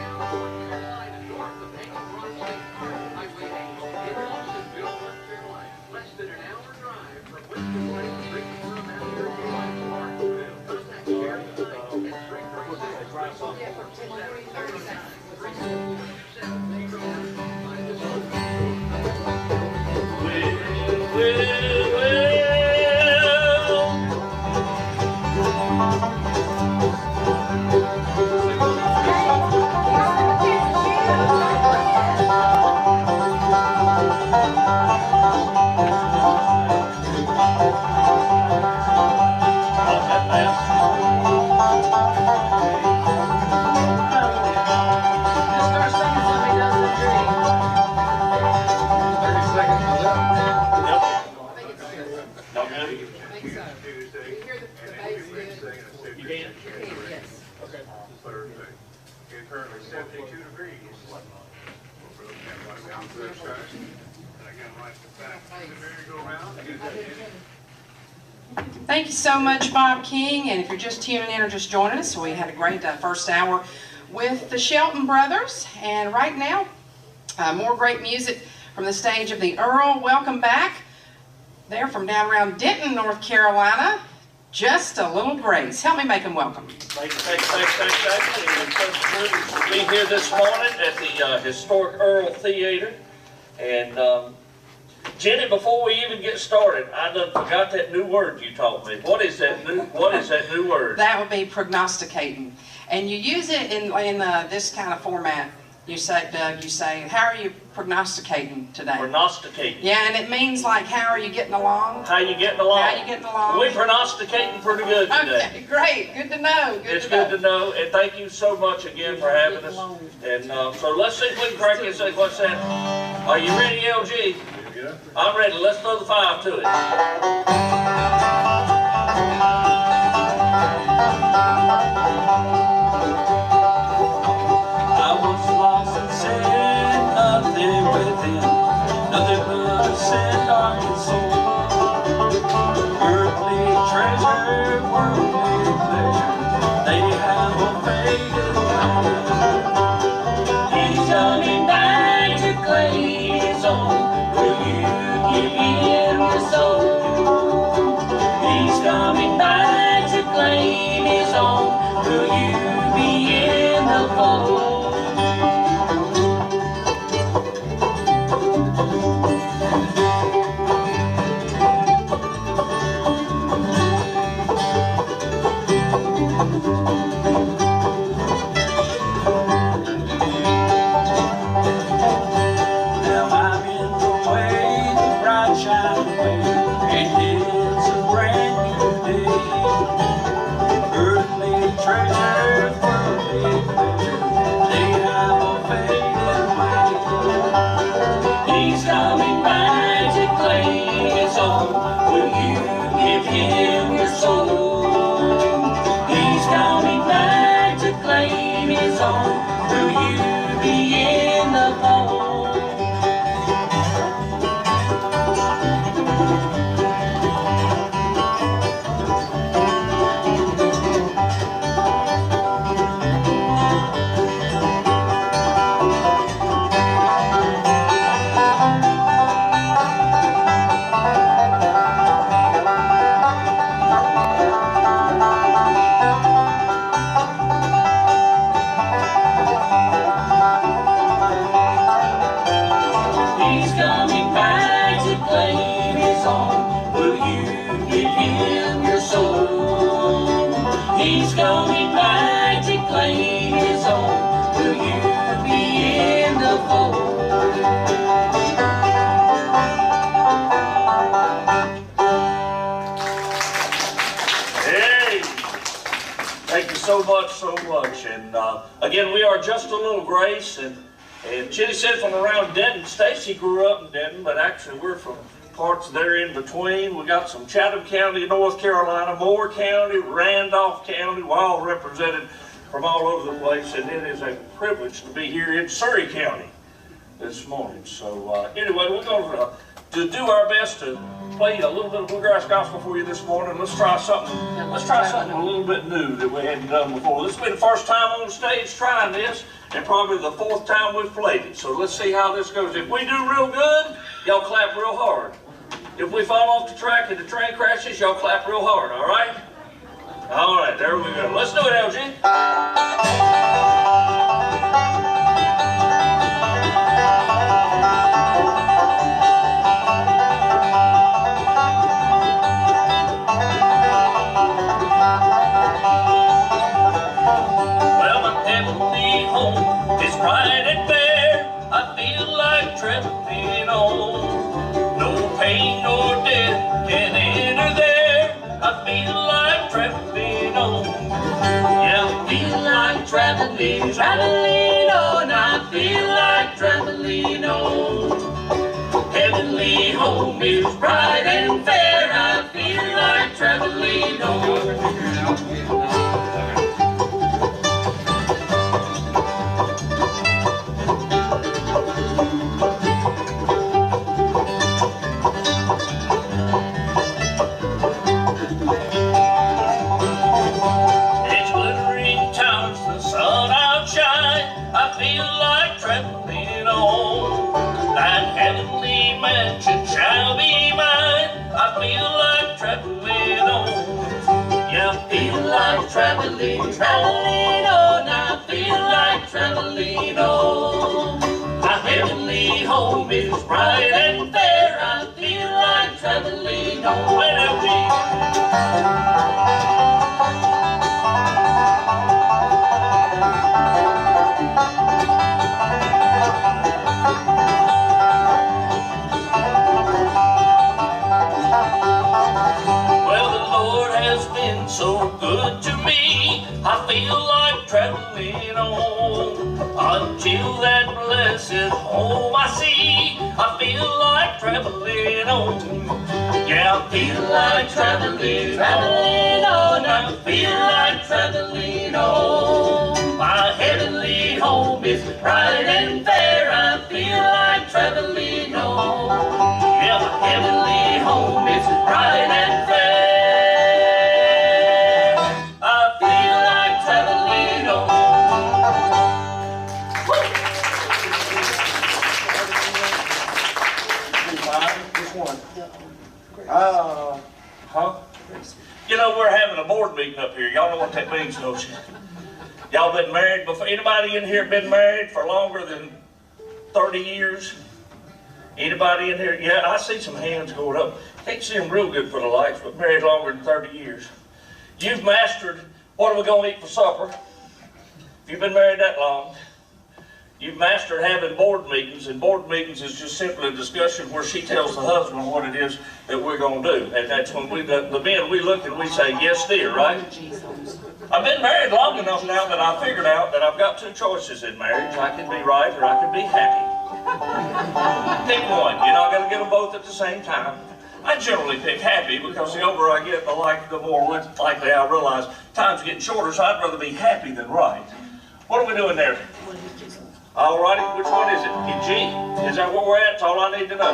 North Carolina, north of Hankton State Park. Highway 8 in Lawsonville, North Carolina. Less than an hour drive from Winston Lake, Victoria, Mount Parkville. Contact Sherry Knight at 336-3739. Thursday. It's currently 72 degrees. We're looking at right down to the sky. And again, right back to the merry-go-round. Thank you so much, Bob King. And if you're just tuning in or just joining us, we had a great first hour with the Shelton Brothers. And right now, more great music from the stage of the Earl. Welcome back. They're from down around Denton, North Carolina. Just a Little Grace. Help me make them welcome. Thank you. And thank you for being here this morning at the historic Earl Theater. And Jenny, before we even get started, I done forgot that new word you taught me. What is that new word? That would be prognosticating. And you use it in this kind of format. You say, Doug, you say, how are you prognosticating today? Prognosticating. Yeah, and it means like, how are you getting along? How you getting along? How you getting along? We're prognosticating pretty good today. Okay, great. Good to know. It's good to know. And thank you so much again for having us. And so let's see if we can crack this. What's that? Are you ready, LG? Yeah. I'm ready. Let's throw the 5 to it. Nothing but a sad, dark and soul. Earthly treasure, worldly pleasure, they have a faded light. He's coming back to claim his own. Will you give him your soul? He's coming back to claim his own. Will you be in the fold? So much. And again, we are Just a Little Grace, and Chitty said from around Denton. Stacy grew up in Denton, but actually we're from parts there in between. We got some Chatham County, North Carolina, Moore County, Randolph County. We're all represented from all over the place, and it is a privilege to be here in Surrey County this morning. So anyway, we're going to do our best to play a little bit of bluegrass gospel for you this morning. Let's try something a little bit new that we hadn't done before. This will be the first time on stage trying this, and probably the 4th time we've played it. So let's see how this goes. If we do real good, y'all clap real hard. If we fall off the track and the train crashes, y'all clap real hard, all right? All right, there we go. Let's do it, LG. Well, my heavenly home is bright and fair. I feel like traveling on. No pain nor death can enter there. I feel like traveling on. Yeah, I feel like traveling on. I feel like traveling on. Heavenly home is bright and fair. I feel like traveling on. Mansion shall be mine. I feel like traveling on. Yeah, I feel like traveling on. I feel like traveling on. My heavenly home is bright and fair. I feel like traveling on. So good to me, I feel like traveling on. Until that blessed home I see, I feel like traveling on. Yeah, I feel like traveling on. I feel like traveling on. My heavenly home is bright and fair. I feel like traveling on. Yeah, my heavenly home is bright and fair. You know, we're having a board meeting up here. Y'all know what that means, don't you? Y'all been married before? Anybody in here been married for longer than 30 years? Anybody in here? Yeah, I see some hands going up. Can't see them real good for the lights, but married longer than 30 years. You've mastered, what are we going to eat for supper? If you've been married that long, you've mastered having board meetings, and board meetings is just simply a discussion where she tells the husband what it is that we're going to do. And that's when the men, we look and we say, yes, dear, right? I've been married long enough now that I figured out that I've got 2 choices in marriage. I can be right or I can be happy. Pick one. You're not going to get them both at the same time. I generally pick happy because the older I get, the more likely I realize time's getting shorter, so I'd rather be happy than right. What are we doing there? All righty, which one is it? In G? Is that where we're at? That's all I need to know.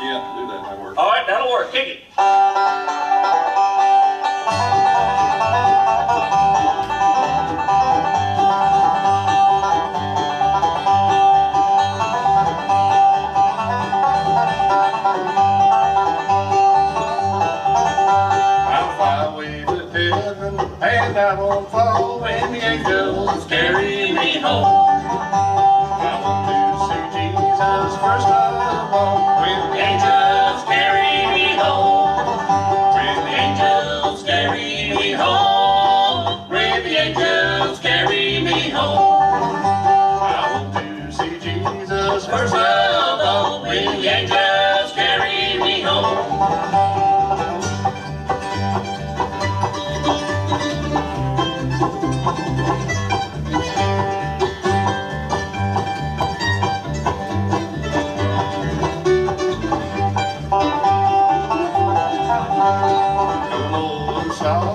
Yeah, do that. That'll work. All right, that'll work. Kick it. I'll fly away to heaven, and I won't fall when the angels carry me home. First of all, when the angels carry me home, when the angels carry me home, when the angels carry me home, I want to see Jesus first of all, when the angels carry me home.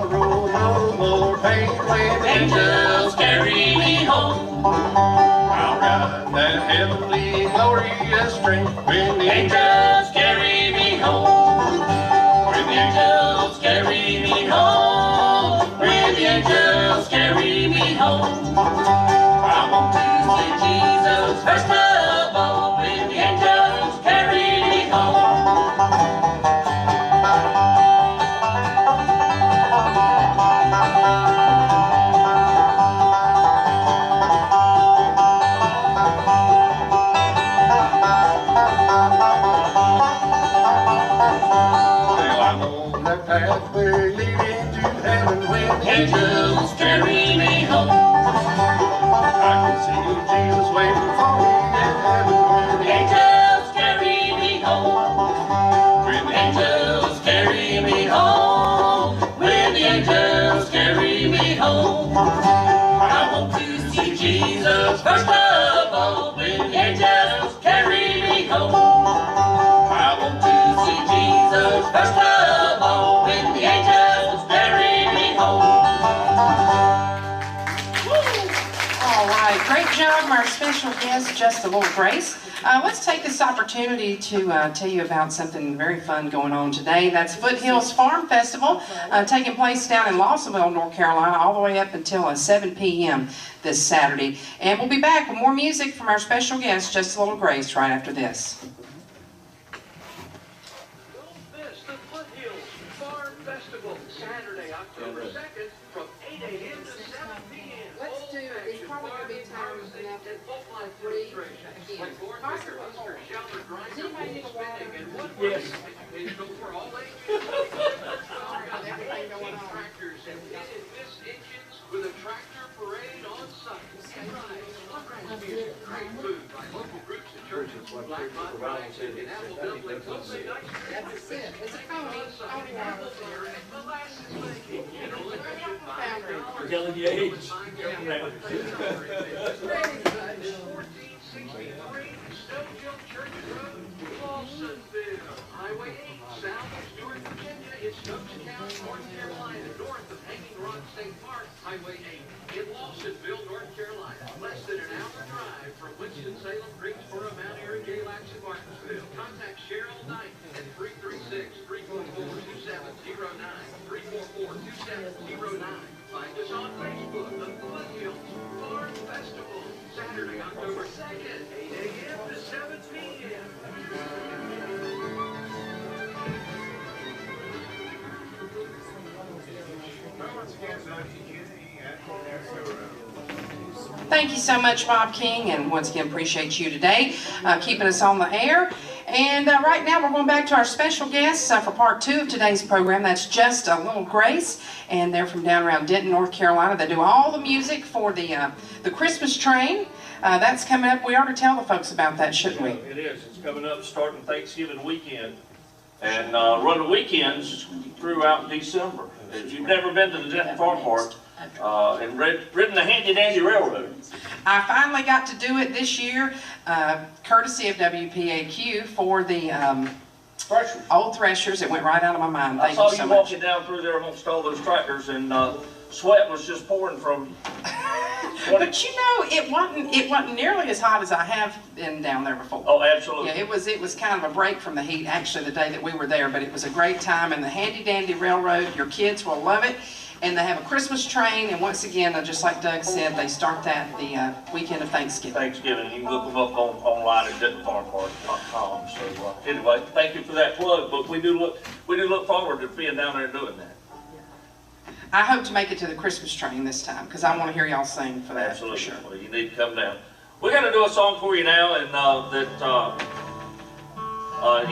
sorrow no more pain when angels carry me home. I'll ride that heavenly glorious train when the angels carry me home. When the angels carry me home. When the angels carry me home. I want to see Jesus first of all when the angels carry me home. Pathway leading to heaven when angels carry me home. I can see Jesus waiting for me in heaven when the angels carry me home. When the angels carry me home. When the angels carry me home. I want to see Jesus first of all when the angels carry me home. I want to see Jesus first of all when the angels carry me home. All right, great job, our special guest, Just a Little Grace. Let's take this opportunity to tell you about something very fun going on today. That's Foothills Farm Festival, taking place down in Lawsonville, North Carolina, all the way up until 7 p.m. this Saturday. And we'll be back with more music from our special guest, Just a Little Grace, right after this. Festival, Saturday, October 2nd, from 8 a.m. to 7 p.m. Let's do it. It's probably going to be time enough for 3 again. Possibly 4. Does anybody need a water? Yes. For all ages. Everything going on. Tractors and Miss engines with a tractor parade on site. Great food by local groups and churches. Black Hot Rides and apple dumplings. That's it. It's a pony water. Molasses making. Foundry. Telling you age. 1463 Stonehill Church Road, Lawsonville. Highway 8, south of Stewart, Virginia. It's Stokes County, North Carolina, north of Hanging Rock State Park. Highway 8 in Lawsonville, North Carolina. Less than an hour drive from Winston-Salem, Greensboro, Mount Airy, Galax, and Martinsville. Contact Cheryl Knight at 336-344-2709. 344-2709. Find us on Facebook, the Foothills Farm Festival, Saturday, October 2nd, 8 a.m. to 7 p.m. Thank you so much, Bob King, and once again appreciate you today, keeping us on the air. And right now we're going back to our special guests for part 2 of today's program. That's Just a Little Grace, and they're from down around Denton, North Carolina. They do all the music for the Christmas train. That's coming up. We ought to tell the folks about that, shouldn't we? It is. It's coming up starting Thanksgiving weekend, and run the weekends throughout December. If you've never been to the Denton Farm Park and ridden the Handy Dandy Railroad. I finally got to do it this year, courtesy of WPAQ for the Threshers. old Threshers. It went right out of my mind. Thank I you saw so you much. walking down through there amongst all those tractors, and sweat was just pouring from. But you know, it wasn't nearly as hot as I have been down there before. Oh, absolutely. Yeah, it was kind of a break from the heat actually the day that we were there, but it was a great time. And the Handy Dandy Railroad, your kids will love it. And they have a Christmas train, and once again, just like Doug said, they start that the weekend of Thanksgiving. Thanksgiving. You can look them up online at dentonfarmpark.com. So anyway, thank you for that plug. But we do look forward to being down there doing that. I hope to make it to the Christmas train this time because I want to hear y'all sing for that. Absolutely. For sure. Well, you need to come down. We're going to do a song for you now, and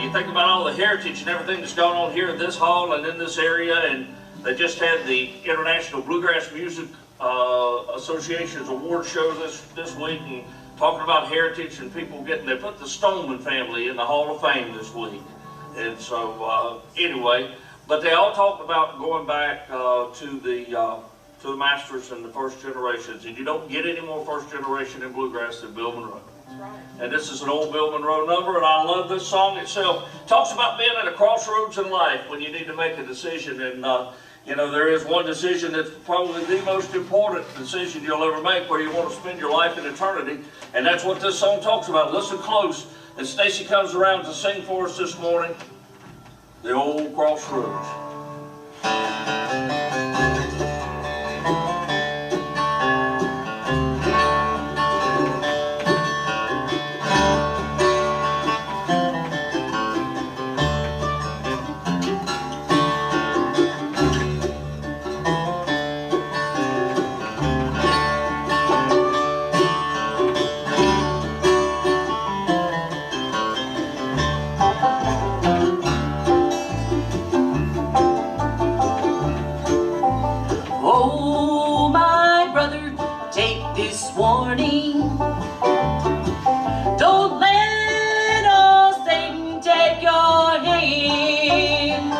you think about all the heritage and everything that's gone on here in this hall and in this area, and they just had the International Bluegrass Music Association's award show this week, and talking about heritage and people they put the Stoneman family in the Hall of Fame this week. And so anyway, but they all talked about going back to the masters and the first generations, and you don't get any more first generation in bluegrass than Bill Monroe. And this is an old Bill Monroe number, and I love this song itself. It talks about being at a crossroads in life when you need to make a decision, and You know, there is one decision that's probably the most important decision you'll ever make, where you want to spend your life in eternity, and that's what this song talks about. Listen close. And Stacy comes around to sing for us this morning, The Old Crossroads. Warning, don't let old Satan take your hand.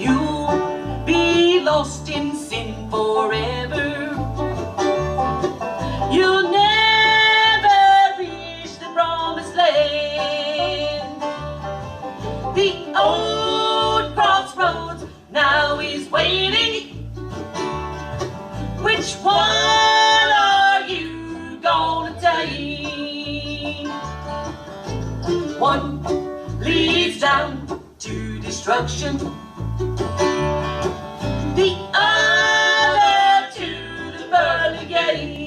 You'll be lost in sin forever. You'll never reach the promised land. The old crossroads now is waiting. Which one are you gonna take? One leads down to destruction, the other to the pearly gate.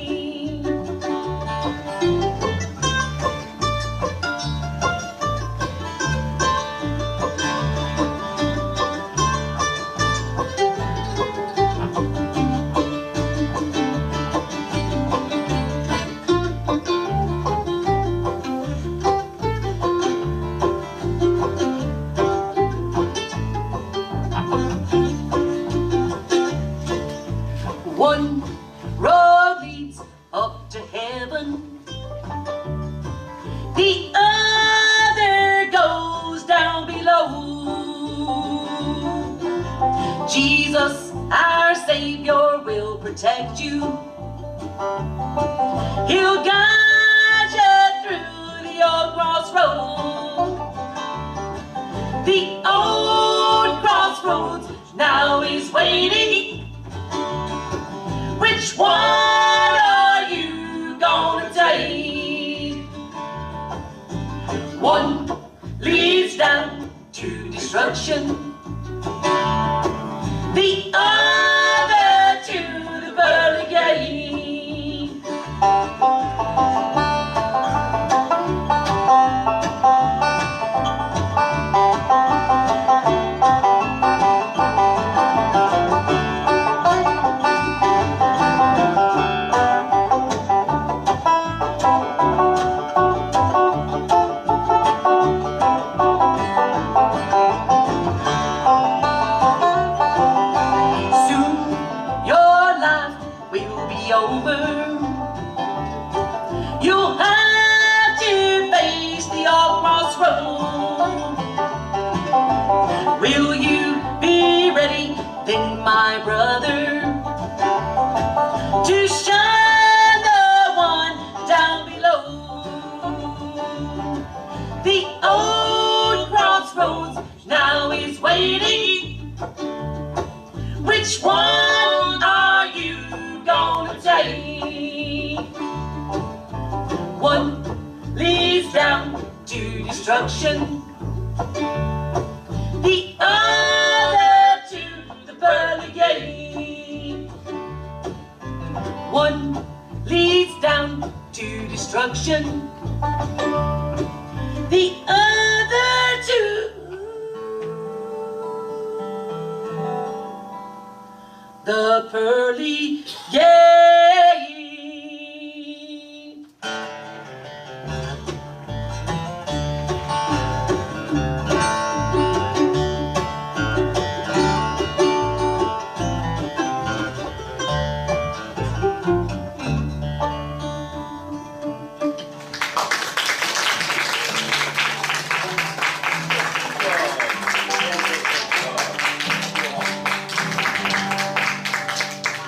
One road leads up to heaven, the other goes down below. Jesus, our Savior, will protect you. He'll guide you through the old crossroad. The old crossroads now is waiting. Which one are you gonna take? One leads down to destruction, the other to the pearly gate. You'll have to face the old crossroad. Will you be ready then, my brother, to shine the one down below? The old crossroads now is waiting. Which one are you gonna take? One leads down to destruction, the other to the pearly gate. One leads down to destruction, the other to the pearly gate.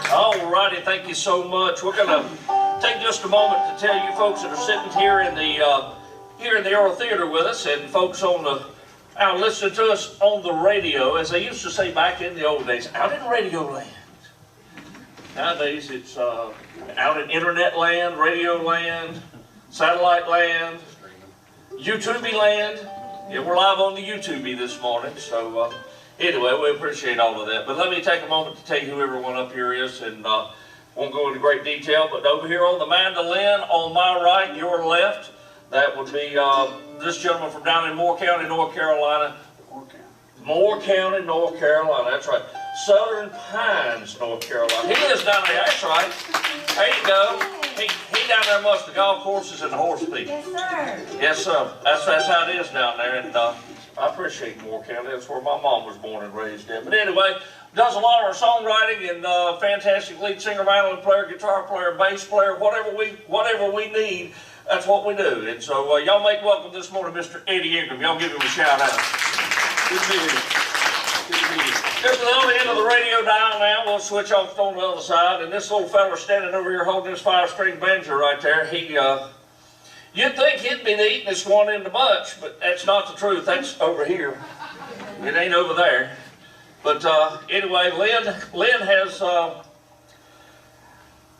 Alrighty, thank you so much. We're going to take just a moment to tell you folks that are sitting here in the Earl Theater with us, and folks on the out listening to us on the radio, as they used to say back in the old days, out in radio land. Nowadays it's out in internet land, radio land, satellite land, YouTube land. Yeah, we're live on the YouTube this morning, so anyway, we appreciate all of that. But let me take a moment to tell you who everyone up here is, and won't go into great detail, but over here on the mandolin, on my right, your left, that would be this gentleman from down in Moore County, North Carolina. Moore County, North Carolina, that's right. Southern Pines, North Carolina. He lives down there, that's right. There you go. He down there amongst the golf courses and the horse people. Yes, sir. Yes, sir. That's how it is down there, and I appreciate Moore County. That's where my mom was born and raised in. But anyway, does a lot of our songwriting and fantastic lead singer, mandolin player, guitar player, bass player, whatever we need. That's what we do. And so y'all make welcome this morning Mr. Eddie Ingram. Y'all give him a shout out. Good to be here. Good to be here. Just on the end of the radio dial now. We'll switch off on the other side. And this little fella standing over here holding this 5-string banjo right there, you'd think he'd been eating this one in the bunch, but that's not the truth. That's over here. It ain't over there. But anyway, Lynn has...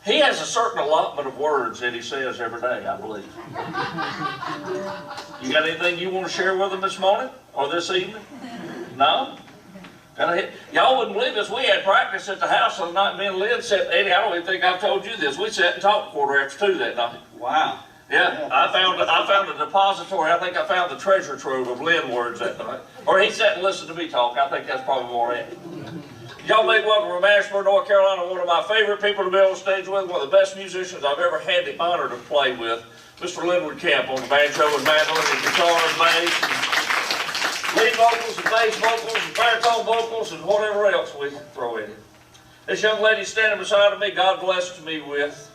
he has a certain allotment of words that he says every day, I believe. You got anything you want to share with him this morning or this evening? No? Y'all wouldn't believe this. We had practice at the house the other night. Me and Lynn said, Eddie, I don't even think I've told you this. We sat and talked 2:15 that night. Wow. Yeah, I found a depository. I think I found the treasure trove of Lynn words that night. Or he sat and listened to me talk. I think that's probably more it. Y'all make welcome from Ashburn, North Carolina, one of my favorite people to be on stage with, one of the best musicians I've ever had the honor to play with, Mr. Linwood Camp on the banjo and mandolin and guitar and bass, and lead vocals and bass vocals and baritone vocals and whatever else we throw in it. This young lady standing beside me, God blessed me with.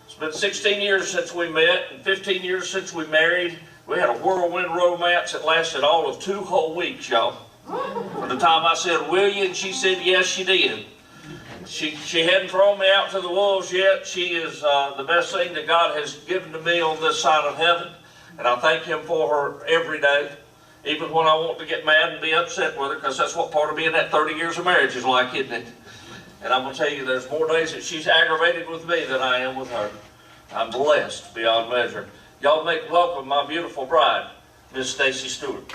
It's been 16 years since we met and 15 years since we married. We had a whirlwind romance that lasted all of 2 whole weeks, y'all. From the time I said, will you? And she said, yes, she did. She hadn't thrown me out to the wolves yet. She is the best thing that God has given to me on this side of heaven. And I thank Him for her every day. Even when I want to get mad and be upset with her, because that's what part of being that 30 years of marriage is like, isn't it? And I'm going to tell you, there's more days that she's aggravated with me than I am with her. I'm blessed beyond measure. Y'all make welcome my beautiful bride, Miss Stacy Stewart.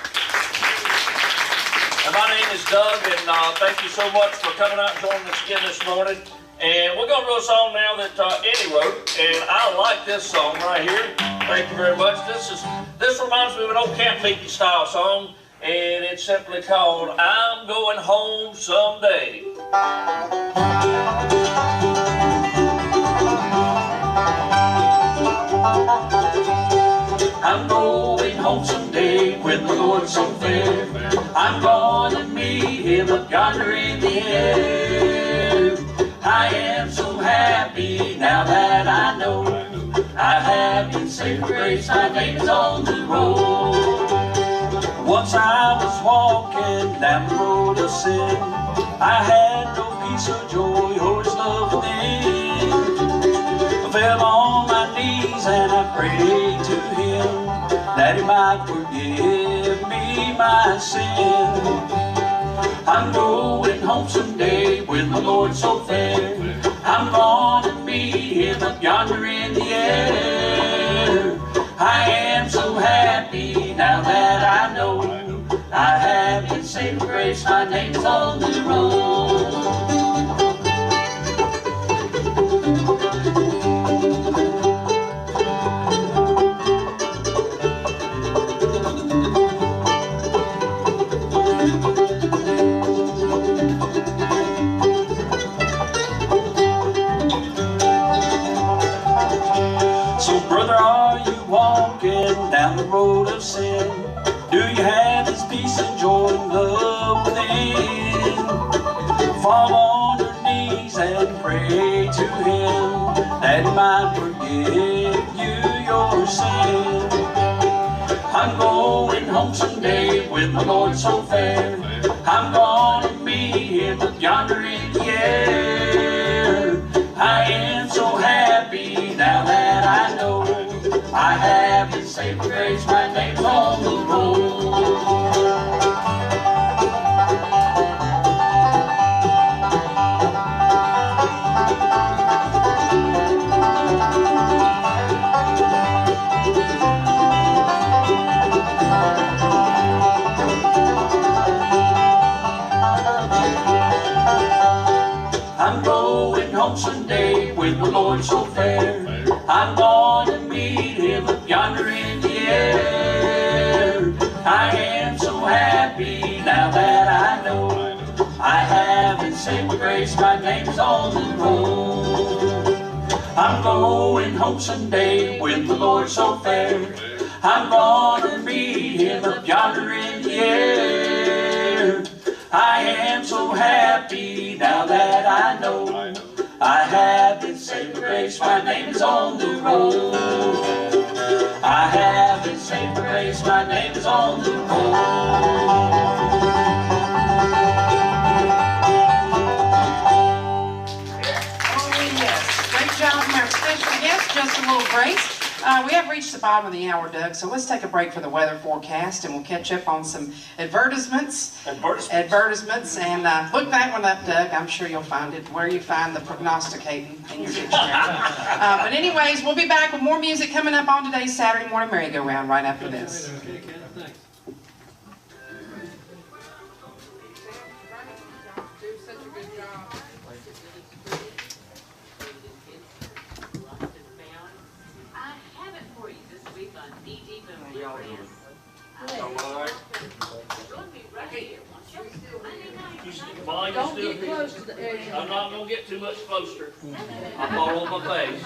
And my name is Doug, and thank you so much for coming out and joining us again this morning. And we're going to do a song now that Eddie wrote, and I like this song right here. Thank you very much. This reminds me of an old camp meeting style song, and it's simply called I'm Going Home Someday. I'm going home someday with my Lord so fair. I'm going to meet Him up yonder in the air. I am so happy now that I know I have been saved by grace, my name is on the road. Once I was walking down the road of sin. I had no peace or joy or His love within. I fell on my knees and I prayed to Him that He might forgive me my sin. I'm going home someday with my Lord so fair. I'm gonna meet Him up yonder in the air. I am so happy now that I know I have been saved by grace, my name's on the road. Down the road of sin, do you have His peace and joy and love within? Fall on your knees and pray to Him that He might forgive you your sin. I'm going home someday with my Lord so fair. I'm gonna meet Him up yonder in the air. I am so happy now that I know I have been saved by grace, my name's on the road. I'm going home Sunday with my Lord so fair. I'm gonna meet him up yonder in the air. I am so happy now that I know I haven't saved my grace, my name's on the roll. I'm going home Sunday with the Lord so fair. I'm gonna meet him up yonder in the air. I am so happy now that I know I have been saved by grace, my name is on the roll. I have been saved by grace, my name is on the roll. Great job from our special guest, just a little grace. We have reached the bottom of the hour, Doug, so let's take a break for the weather forecast and we'll catch up on some advertisements. And look that one up, Doug. I'm sure you'll find it where you find the prognosticating in your dictionary. But anyways, we'll be back with more music coming up on today's Saturday morning merry-go-round right after this. Don't get close to the edge. I'm not going to get too much closer. I'll fall on my face.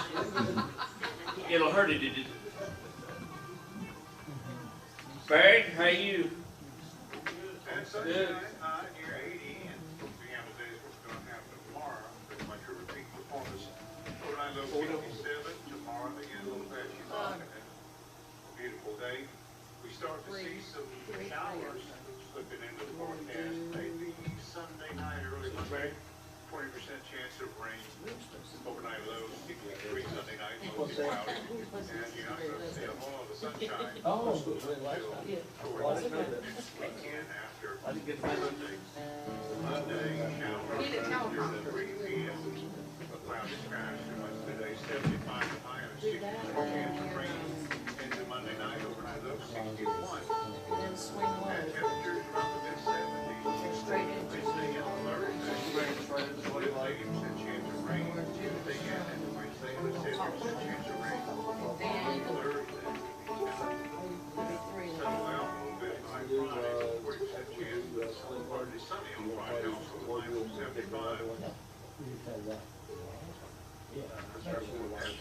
It'll hurt it. Barry, how you? And Sunday night, near 80, and the end of the day is what's going to happen tomorrow. Pretty much a repeat performance. Overnight low 57, tomorrow again a little patchy fog, and then a beautiful day. We start to see some showers slipping into the forecast. Maybe Sunday night, early Monday, 20% chance of rain. Overnight lows, 63 Sunday night, mostly cloudy. And you're not going to see a whole lot of sunshine until towards the next weekend after Sunday. Monday, showers after the 3 p.m. A cloudy skies through much of the day, 75 to high and a 60% chance of rain into Monday night. Overnight lows, 61. And temperatures around the mid-70s. Wednesday and Thursday, with 80% chance of rain. Tuesday and Wednesday, and a 70% chance of rain. Thursday, settle out a little bit by Friday, 40% chance. Partly sunny on Friday, also with high of 75.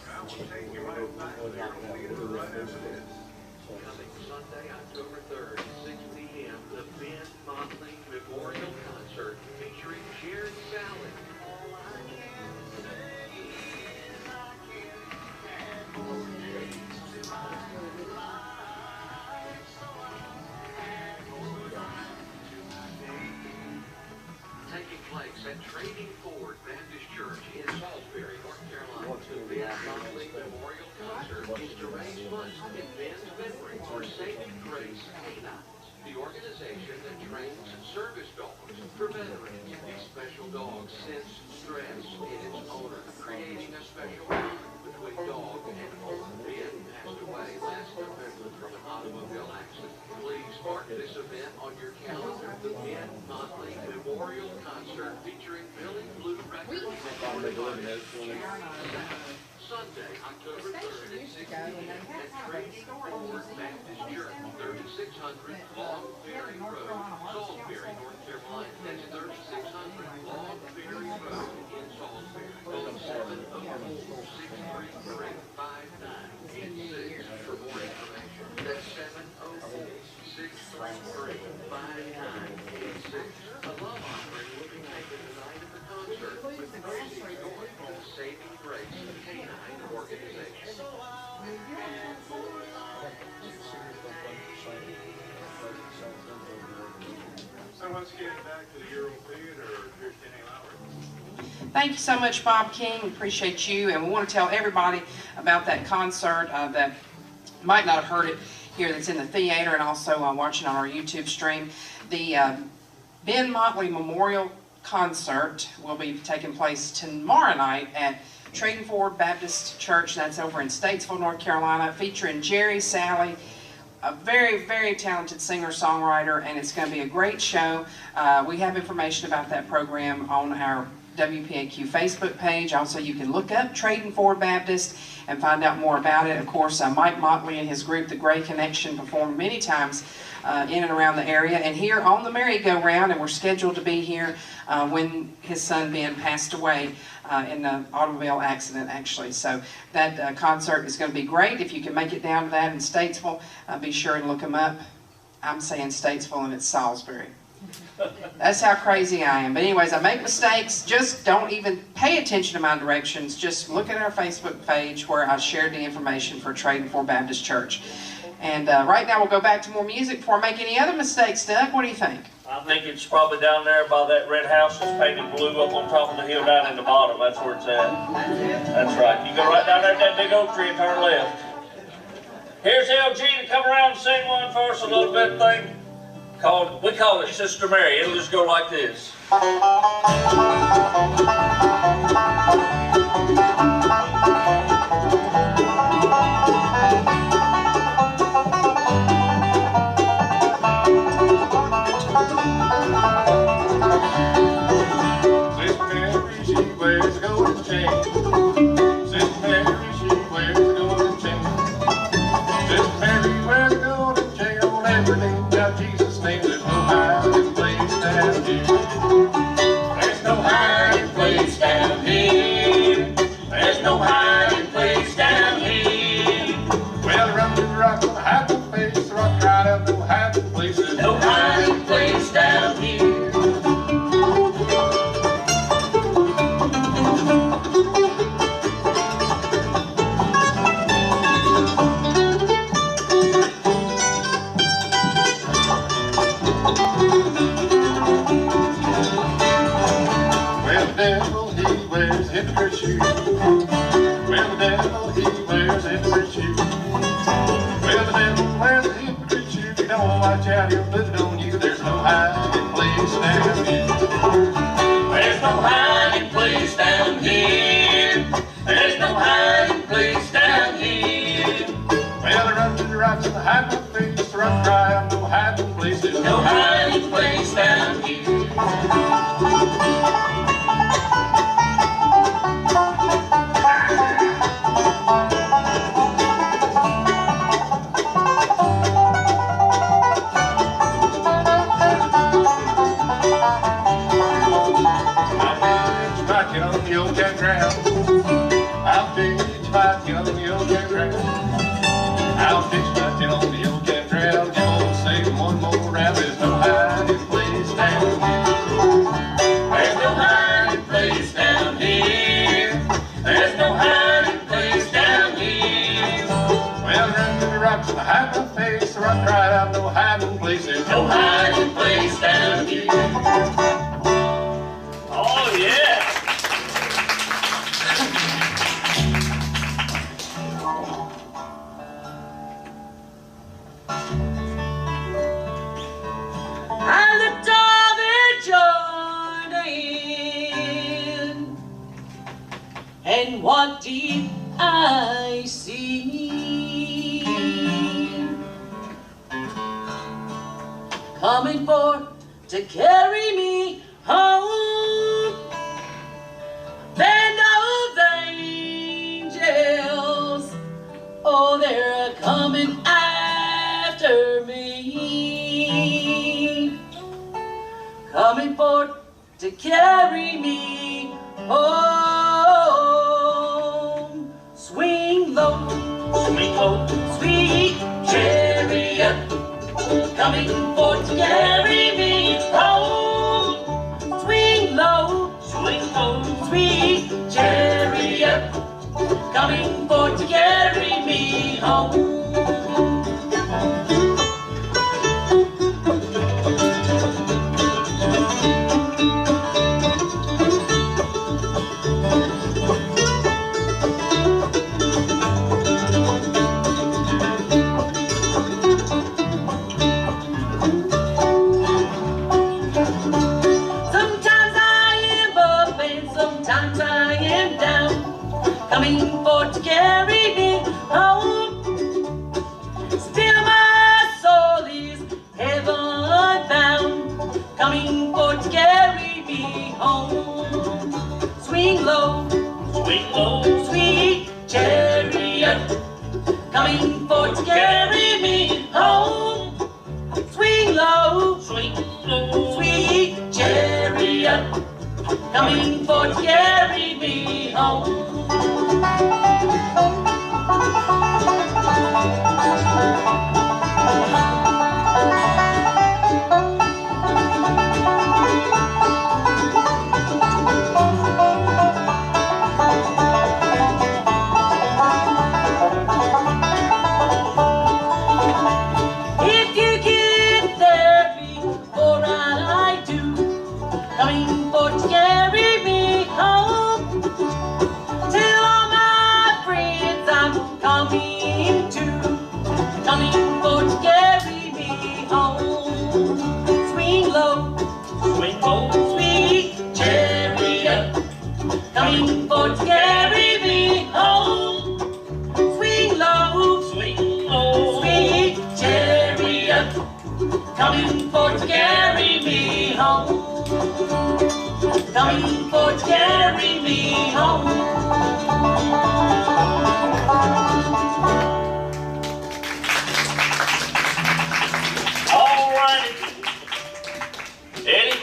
Now we'll take you right back there on the right after this. Coming Sunday, October 3rd, 6 p.m., the Ben Motley Memorial Concert featuring Jerry Sally. Taking place at Trading Ford Baptist Church in Salisbury, North Carolina, the Ben Motley Memorial Concert is to raise funds in Ben's memory for Saving Grace Canines, the organization that trains service dogs for veterans. These special dogs sense stress in its owner, creating a special bond between dog and owner. Ben passed away last November from an automobile accident. Please mark this event on your calendar. The Ben Motley Memorial Concert featuring Billy Blue Records. Sunday, October 3rd at 6 p.m. at Trading Ford Baptist Church, 3600 Long Ferry Road, Salisbury, North Carolina. That's 3600 Long Ferry Road in Salisbury. Phone 706-333-5986 for more information. That's 706-633-5986. A love offering will be taken tonight at the concert with Brandy Joy from the Saving Grace Canine Organization. So let's get back to the Euro Theater, Christian Lowry. Thank you so much, Bob King. Appreciate you. And we want to tell everybody about that concert that might not have heard it here that's in the theater and also watching on our YouTube stream. The Ben Motley Memorial Concert will be taking place tomorrow night at Trading Ford Baptist Church. That's over in Statesville, North Carolina, featuring Jerry Sally, a very, very talented singer-songwriter, and it's going to be a great show. We have information about that program on our WPAQ Facebook page. Also, you can look up Trading Forward Baptist and find out more about it. Of course, Mike Motley and his group, The Gray Connection, performed many times in and around the area and here on the Merry-Go-Round, and we're scheduled to be here when his son Ben passed away in an automobile accident, actually. So that concert is going to be great. If you can make it down to that in Statesville, be sure and look them up. I'm saying Statesville and it's Salisbury. That's how crazy I am. But anyways, I make mistakes. Just don't even pay attention to my directions. Just look at our Facebook page where I shared the information for Trading Forward Baptist Church. And right now we'll go back to more music before I make any other mistakes. Doug, what do you think? I think it's probably down there by that red house that's painted blue up on top of the hill down in the bottom. That's where it's at. That's right. You go right down there at that big oak tree and turn left. Here's LG to come around and sing one for us, a little bit thing. We call it Sister Mary. It'll just go like this. Sister Mary, she wears a golden chain. Sister Mary, she wears a golden chain. Sister Mary wears a golden chain on everything. Got Jesus' name. There's no hiding place down here. There's no hiding place down here. There's no hiding place down here. Well, run to the rock on the hiding place. The rock cried out, no hiding place. There's no hiding place down here. Hypocrite shoes. Well, the devil, he wears a hypocrite shoes. Well, the devil wears a hypocrite shoes. If you don't watch out, he'll put it on you. There's no hiding place down here. There's no hiding place down here. There's no hiding place down here. Well, I run to the rocks and the hiding place. The rock cry, I'm no hiding place. There's no hiding place down here. I'll pitch my tin on the old campground. I'll pitch my tin on the old campground. Come on, say one more round. There's no hiding place down here. There's no hiding place down here. There's no hiding place down here. Well, run to the rocks and hide my face. The rock cried out, no hiding place. There's no hiding place down here. Oh, yeah. I looked over Jordan, and what did I see? Coming forth to carry me home, band of angels, oh, they're coming after me, coming forth to carry me home. Swing low, sweet chariot, coming forth to carry me home. Swing low, sweet chariot, coming forth to carry me home. Sometimes I am up and sometimes I am down, coming forth to carry me home. Still my soul is heaven bound, coming forth to carry me home. low, swing low, sweet chariot, coming for to carry me home. Swing low, sweet chariot, coming for to carry me home. If you get there before I do, coming for to carry me home. Tell all my friends I'm coming to, coming for to carry me home. Swing low, sweet chariot, coming for to carry me home. Swing low, sweet chariot, coming for to carry me home. Coming for to carry me home. All righty. Eddie,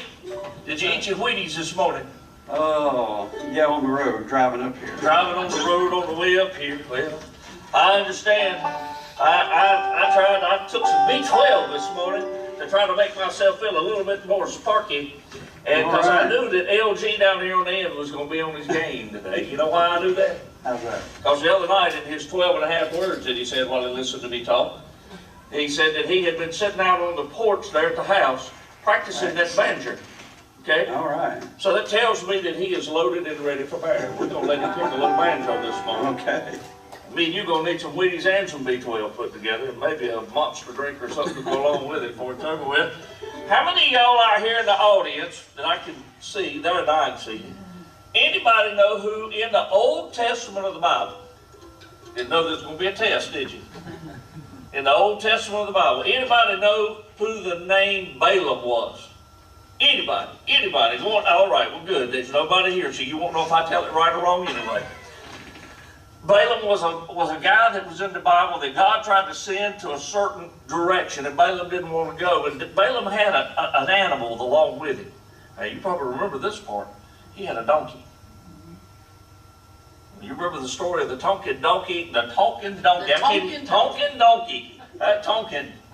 did you eat your Wheaties this morning? Oh, yeah, on the road, driving up here. Driving on the road on the way up here. Well, I understand. I took some B12 this morning to try to make myself feel a little bit more sparky. And because I knew that LG down here on the end was going to be on his game today. You know why I knew that? How's that? Because the other night in his 12 and a half words that he said while he listened to me talk, he said that he had been sitting out on the porch there at the house practicing that banjo. Okay? All right. So that tells me that he is loaded and ready for bear. We're going to let him pick a little banjo this morning. Okay. Me and you going to need some Wheaties and some B12 put together, and maybe a monster drink or something to go along with it for it's over with. How many of y'all out here in the audience that I can see, there and I can see you, anybody know who in the Old Testament of the Bible, didn't know there was going to be a test, did you? In the Old Testament of the Bible, anybody know who the name Balaam was? Anybody? Anybody? All right, well good, there's nobody here, so you won't know if I tell it right or wrong anyway. Balaam was a guy that was in the Bible that God tried to send to a certain direction, and Balaam didn't want to go. And Balaam had an animal along with him. Now, you probably remember this part. He had a donkey. You remember the story of the talking donkey? That Tonkin. I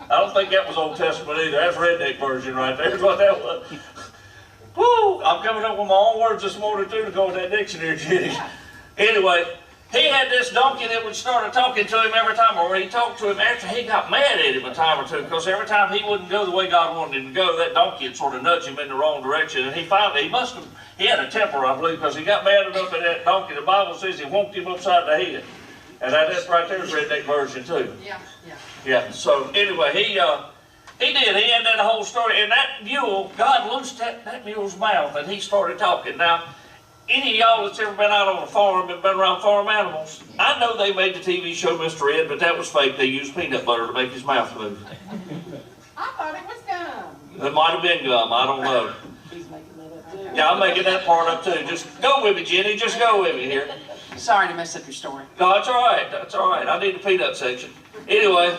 don't think that was Old Testament either. That's redneck version right there. That's what that was. Woo! I'm coming up with my own words this morning, too, to go with that dictionary, Jenny. Anyway, he had this donkey that would start talking to him every time, or he talked to him after he got mad at him a time or two, because every time he wouldn't go the way God wanted him to go, that donkey would sort of nudge him in the wrong direction. And he had a temper, I believe, because he got mad enough at that donkey. The Bible says he whomped him upside the head. And that right there is redneck version too. Yeah, so anyway, he did. He had that whole story. And that mule, God loosed that mule's mouth, and he started talking. Now, any of y'all that's ever been out on a farm and been around farm animals, I know they made the TV show Mr. Ed, but that was fake. They used peanut butter to make his mouth move. I thought it was gum. It might have been gum. I don't know. Yeah, I'm making that part up too. Just go with me, Jenny. Just go with me here. Sorry to mess up your story. No, that's all right. That's all right. I need the peanut section. Anyway,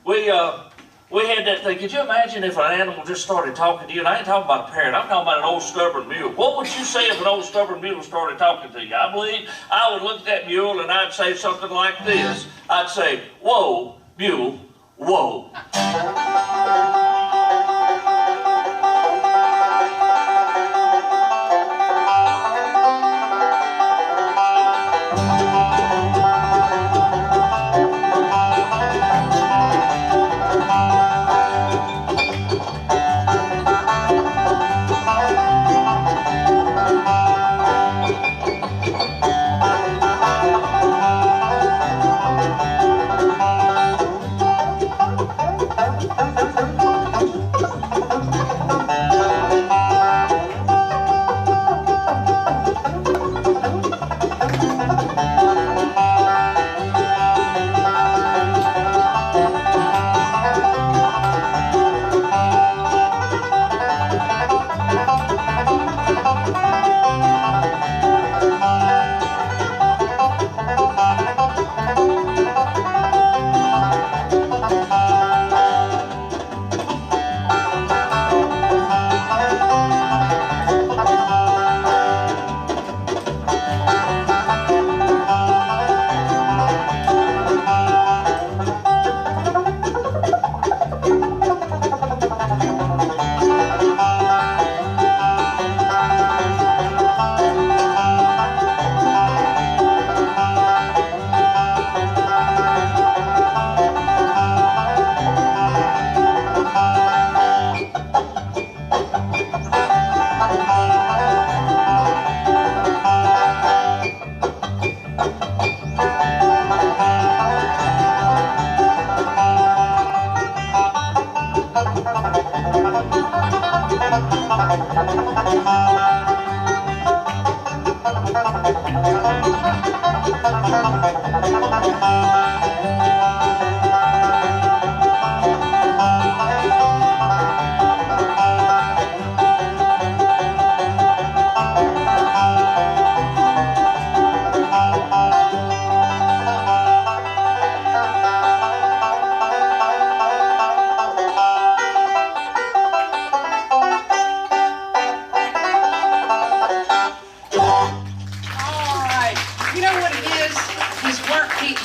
we had that thing. Could you imagine if an animal just started talking to you? And I ain't talking about a parrot. I'm talking about an old stubborn mule. What would you say if an old stubborn mule started talking to you? I believe I would look at that mule and I'd say something like this. I'd say, "Whoa, mule, whoa."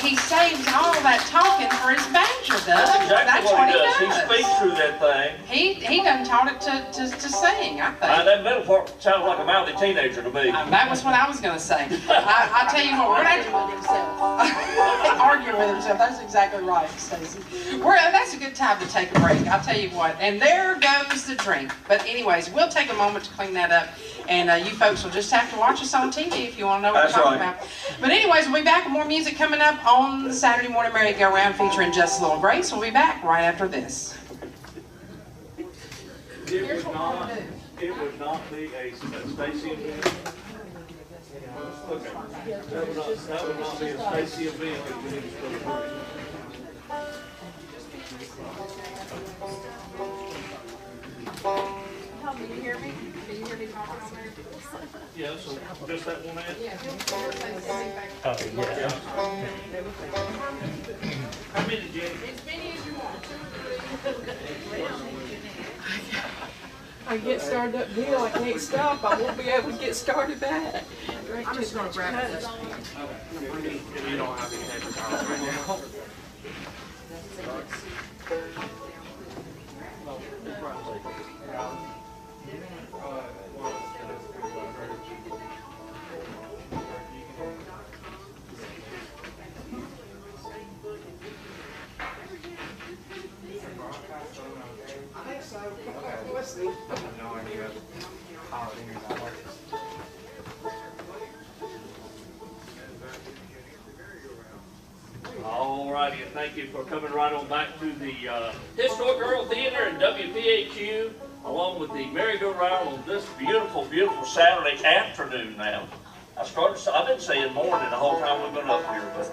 He saves all that talking for his banjo, does. That's what he does. does. He speaks through that thing. He done taught it to sing, I think. That middle part sounds like a mouthy teenager to me. That was what I was going to say. I tell you what, we're going to argue with himself. That's exactly right, Stacy. That's a good time to take a break. I'll tell you what. And there goes the drink. But anyways, we'll take a moment to clean that up. And you folks will just have to watch us on TV if you want to know what we're talking about. But anyways, we'll be back with more music coming up on the Saturday Morning Merry-Go-Round featuring Just a Little Grace. We'll be back right after this. It would not be a Stacy event. Okay. That would not be a Stacy event if we need to put it. Can you hear me? Can you hear me talking on there? Yeah, so just that one ad? Yeah, Oh, yeah. How many, Jenny? As many as you want. I get started uphill, I can't stop. I won't be able to get started back. I'm just going to grab this. If you don't have any paper towels right now. I think so. Let's see. No idea how it is. All righty, and thank you for coming right on back to the Historic Girl Theater and WPAQ, along with the Merry-Go-Round on this beautiful, beautiful Saturday afternoon now. I've been saying morning the whole time we've been up here, but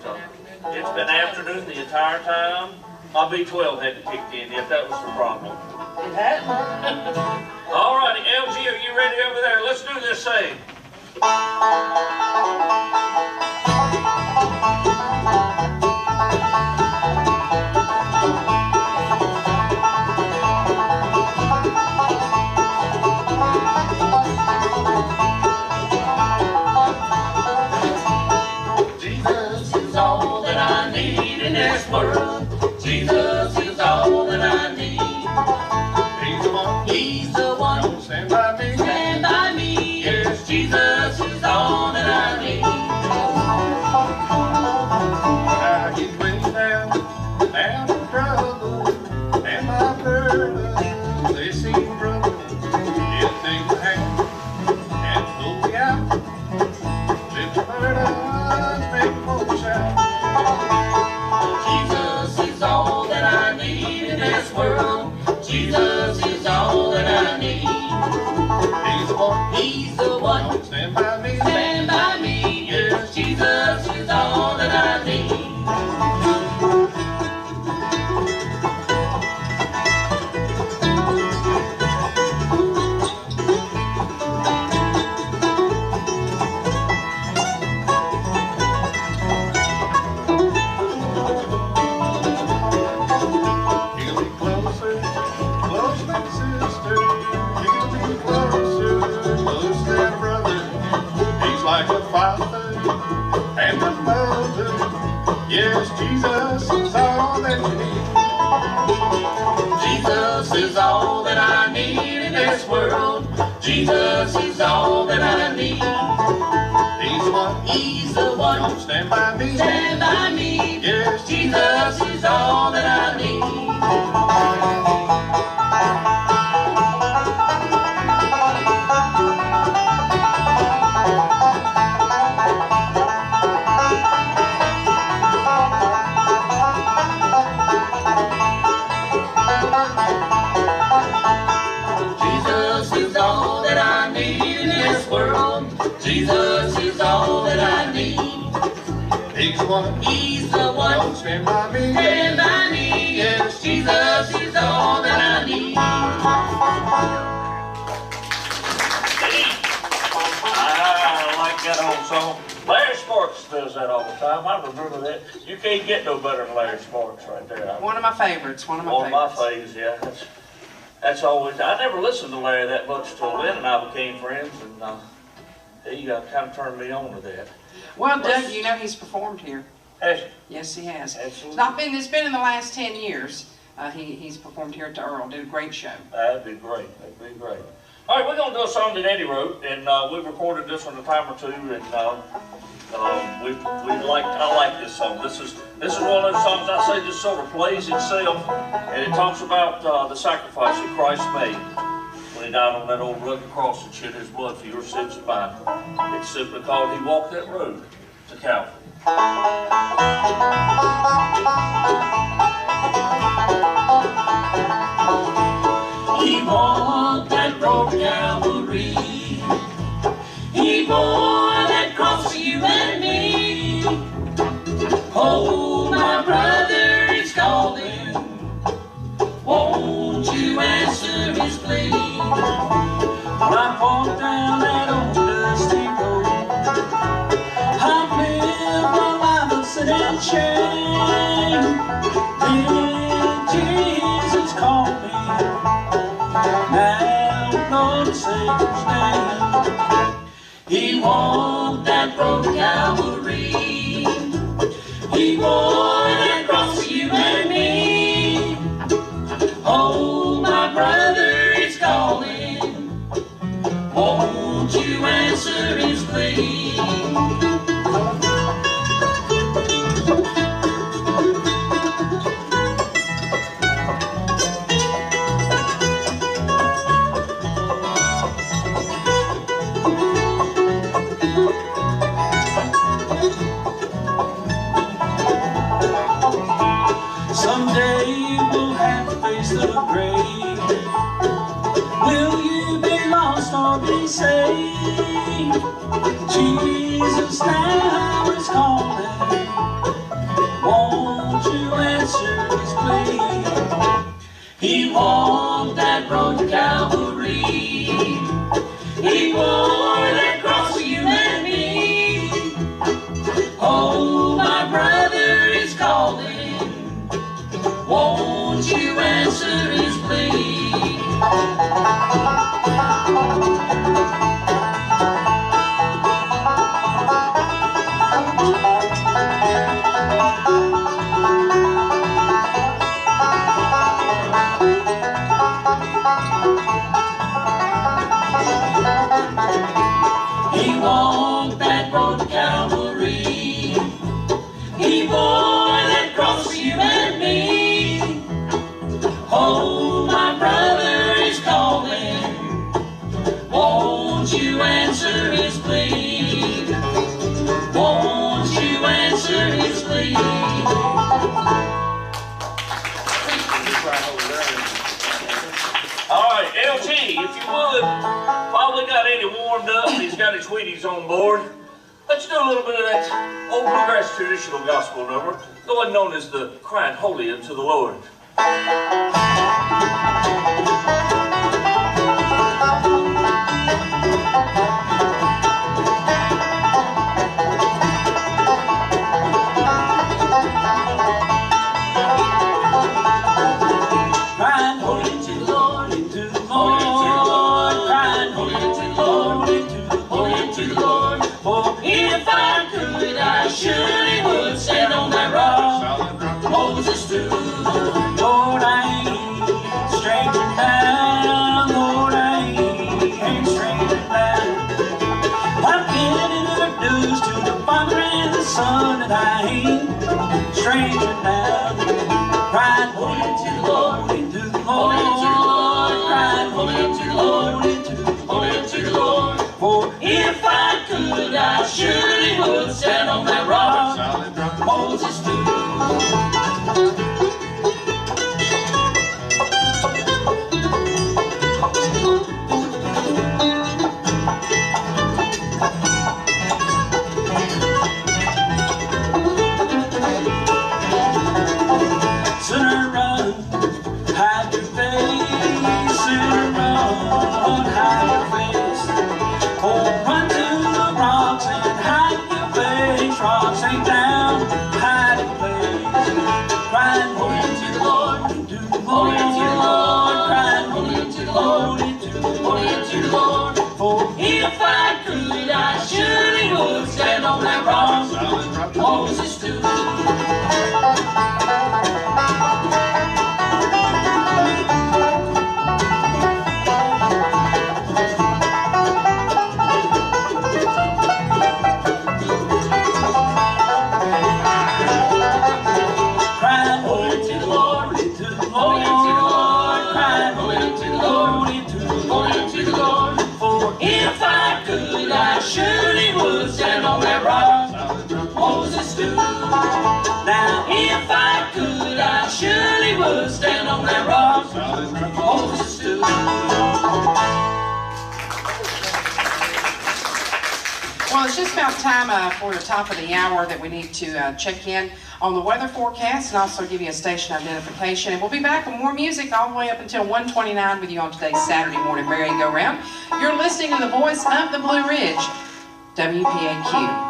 it's been afternoon the entire time. My B12 hadn't kicked in yet, that was the problem. It hadn't. All righty, LG, are you ready over there? Let's do this thing. Jesus is all that I need in this world. Jesus is all that I need. He's the one. Stand by me. Stand by me. Yes, Jesus is all that I need. I get way down the trouble, and my burdens, they seem broken. He'll take my hand and pull me out. Lift the burdens, make them all shout. Jesus is all that I need in this world. Jesus is all that I need. He's the one. He's the one. Stand by me. Stand by me. Yes, Jesus is all that I need. He'll be closer, close like sister. He'll be closer, close than brother. He's like a father and a mother. Yes, Jesus is all that you need. Jesus is all that I need in this world. Jesus is all that I need. He's the one. He's the one. Stand by me. Stand by me. Yes, Jesus is all that I need. Jesus is all that I need in this world. Jesus is all that I He's the one. He's the one. Stand by me. Stand by me. Yes, Jesus is all that I need. I like that old song. Larry Sparks does that all the time. I remember that. You can't get no better than Larry Sparks right there. One of my favorites. One of my One of favorites. my faves, yeah. That's always. I never listened to Larry that much till Lynn and I became friends, and he kind of turned me on to that. Well, Doug, you know he's performed here. Has he? Yes, he has. Absolutely. It's been in the last 10 years. He's performed here at the Earl. Did a great show. That'd be great. That'd be great. All right, we're going to do a song that Eddie wrote, and we recorded this one a time or two, and I like this song. This is one of those songs I say just sort of plays itself, and it talks about the sacrifice that Christ made when he died on that old rugged cross and shed his blood for your sins and mine. It's simply called He Walked That Road to Calvary. He walked that road to Calvary. He bore that cross for you and me. Oh, my brother is calling. Won't you answer his plea? When I walk down that old dusty road, I've lived a life of sin and shame. Then Jesus called me. Now, Lord, to save his name. He walked that road to Calvary. He bore that cross for you and me. Oh, my brother is calling. Won't you answer his plea? Someday we'll have to face the grave. Will you be lost or be saved? Jesus now is calling. Won't you answer his plea? He walked that road to Calvary. He bore that cross for you and me. Oh, my brother is calling. Won't you answer his plea? He walked that road to Calvary. He bore that cross for you and me. Oh, my brother is calling. Won't you answer his plea? Won't you answer his plea? All right, LG, if you would, while we got Eddie warmed up and he's got his Wheaties on board, let's do a little bit of that old bluegrass traditional gospel number, the one known as the Crying Holy unto the Lord. Crying holy to the Lord, into the Lord. Crying holy to the Lord, into the Lord, to the Lord. For if I could, I surely would stand on that rock. Moses stood. Lord, I ain't stranger now. Lord, I ain't stranger now. I've been introduced to the Father and the Son, and I ain't stranger now. Crying holy to the Lord, into the Lord, crying holy to the Lord, into the Lord, to the Lord. For if I could, I surely would stand on that rock. Moses stood. rocks hang down, hiding place, crying holy to the Lord, to the Lord, to the Lord, crying holy to the Lord, to the Lord. For if I could, I surely would stand on that rock Moses stood. Surely would stand on that rock Moses stood. Now if I could, I surely would stand on that rock Moses stood. Well, it's just about time for the top of the hour that we need to check in on the weather forecast and also give you a station identification. And we'll be back with more music all the way up until 1:29 with you on today's Saturday morning merry-go-round. You're listening to the voice of the Blue Ridge, WPAQ.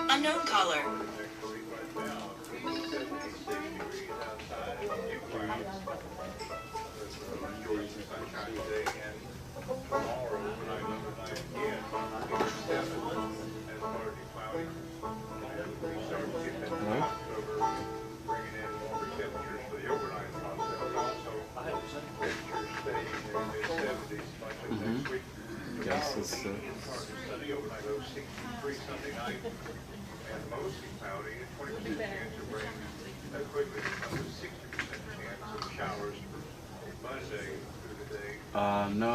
Unknown caller. Yes, it's sunny overnight, low 63 Sunday night, and mostly cloudy, and 20% chance of rain. That quickly becomes a 60% chance of showers Monday through the day. No,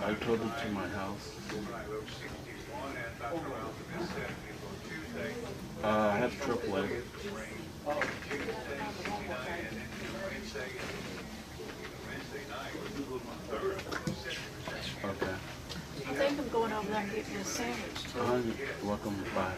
I drove it to my house. Overnight, low 61, and not around the mid-70s on Tuesday. I have AAA. Tuesday, 69, and then Wednesday, Wednesday night, Thursday, 70%. Okay. I think I'm going over there and getting a sandwich. Welcome by.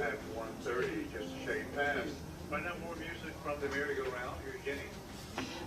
At 1:30, just a shade past. Find out more music from the merry-go-round. Here's Jenny.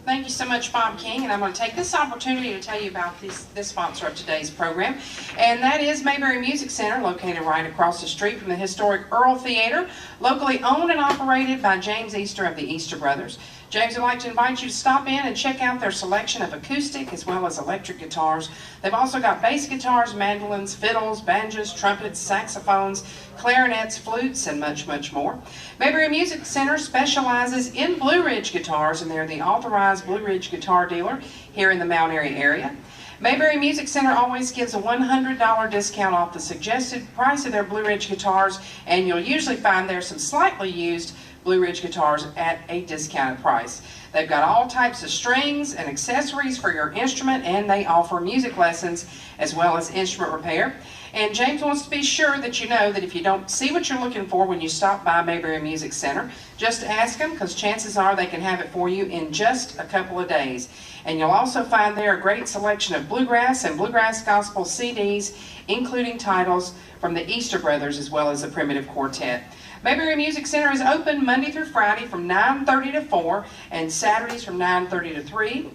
Thank you so much, Bob King, and I'm going to take this opportunity to tell you about this sponsor of today's program, and that is Mayberry Music Center, located right across the street from the historic Earl Theater, locally owned and operated by James Easter of the Easter Brothers. James would like to invite you to stop in and check out their selection of acoustic as well as electric guitars. They've also got bass guitars, mandolins, fiddles, banjos, trumpets, saxophones, clarinets, flutes, and much, much more. Mayberry Music Center specializes in Blue Ridge guitars, and they're the authorized Blue Ridge guitar dealer here in the Mount Airy area. Mayberry Music Center always gives a $100 discount off the suggested price of their Blue Ridge guitars, and you'll usually find there's some slightly used Blue Ridge guitars at a discounted price. They've got all types of strings and accessories for your instrument, and they offer music lessons as well as instrument repair. And James wants to be sure that you know that if you don't see what you're looking for when you stop by Mayberry Music Center, just ask them, because chances are they can have it for you in just a couple of days. And you'll also find there a great selection of bluegrass and bluegrass gospel CDs, including titles from the Easter Brothers as well as the Primitive Quartet. Mayberry Music Center is open Monday through Friday from 9:30 to 4 and Saturdays from 9:30 to 3.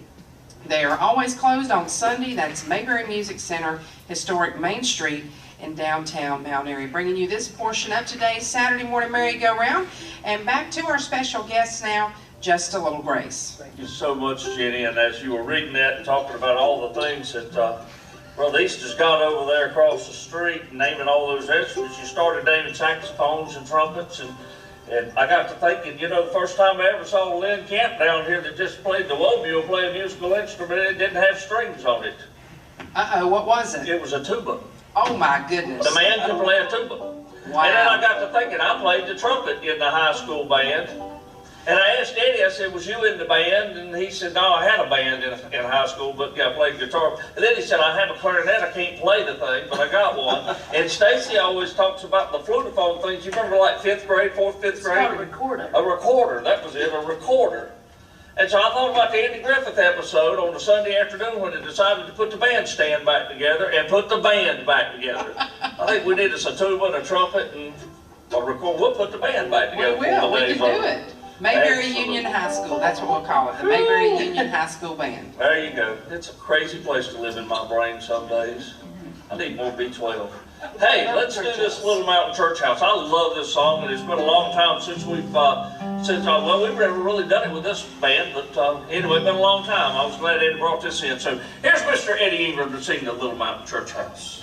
They are always closed on Sunday. That's Mayberry Music Center, historic Main Street in downtown Mount Airy. Bringing you this portion of today's Saturday morning merry-go-round. And back to our special guests now, Just a Little Grace. Thank you so much, Jenny. And as you were reading that and talking about all the things that Brother Easter's got over there across the street, naming all those instruments, you started naming saxophones and trumpets, and I got to thinking, you know, the first time I ever saw Lynn Camp down here that just played the wobule, play a musical instrument, and it didn't have strings on it. Uh-oh, what was it? It was a tuba. Oh my goodness. The man could play a tuba. Wow. And then I got to thinking, I played the trumpet in the high school band. And I asked Eddie, I said, was you in the band? And he said, no, I had a band in high school, but I played guitar. And then he said, I have a clarinet, I can't play the thing, but I got one. And Stacy always talks about the flutophone things. You remember like 5th grade, 4th, 5th grade? It's called a recorder. A recorder, that was it, a recorder. And so I thought about the Andy Griffith episode on a Sunday afternoon when they decided to put the bandstand back together and put the band back together. I think we did us a tuba and a trumpet and a record. We'll put the band back together. We will, we can do it. Mayberry Union High School, that's what we'll call it, the Mayberry Union High School Band. There you go. It's a crazy place to live in my brain some days. I need more B12. Hey, let's do this Little Mountain Church House. I love this song, and it's been a long time since we've well, we've never really done it with this band, but anyway, it's been a long time. I was glad Eddie brought this in. So here's Mr. Eddie Ingram to sing the Little Mountain Church House.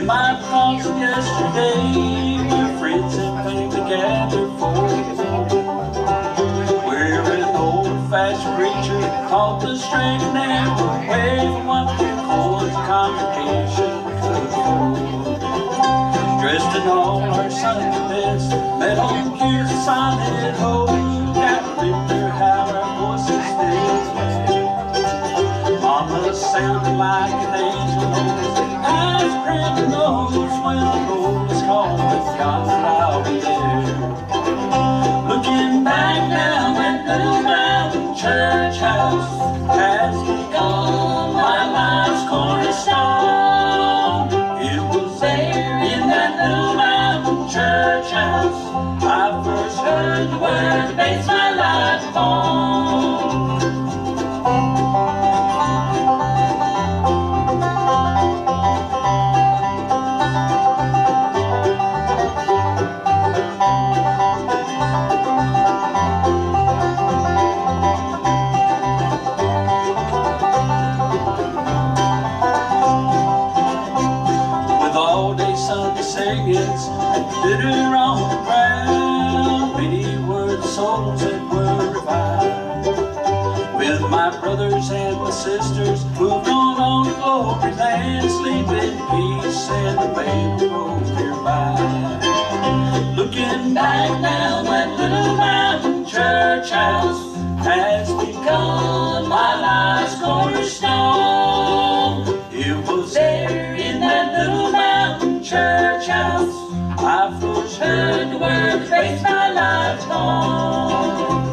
My thoughts of yesterday, where friends and family gathered for, where an old-fashioned preacher taught the straight and narrow way from what we call the congregation could afford. Dressed in all our Sunday best, met on the pews of solid hope, got to remember how our voices filled. Mama sounded like an angel, eyes cracked nose when the roll is called with God out there. Looking back now at Little Mountain Church House has become my life's cornerstone. It was there in that Little Mountain Church House I first heard the word that based my life upon. Bitter on the ground, many were the souls that were revived. With my brothers and my sisters, moved on to glory land, sleep in peace and the mail road nearby. Looking back now, that Little Mountain Church House has become my life's cornerstone. It was there in that Little Mountain Church House I first heard the word that based my life on.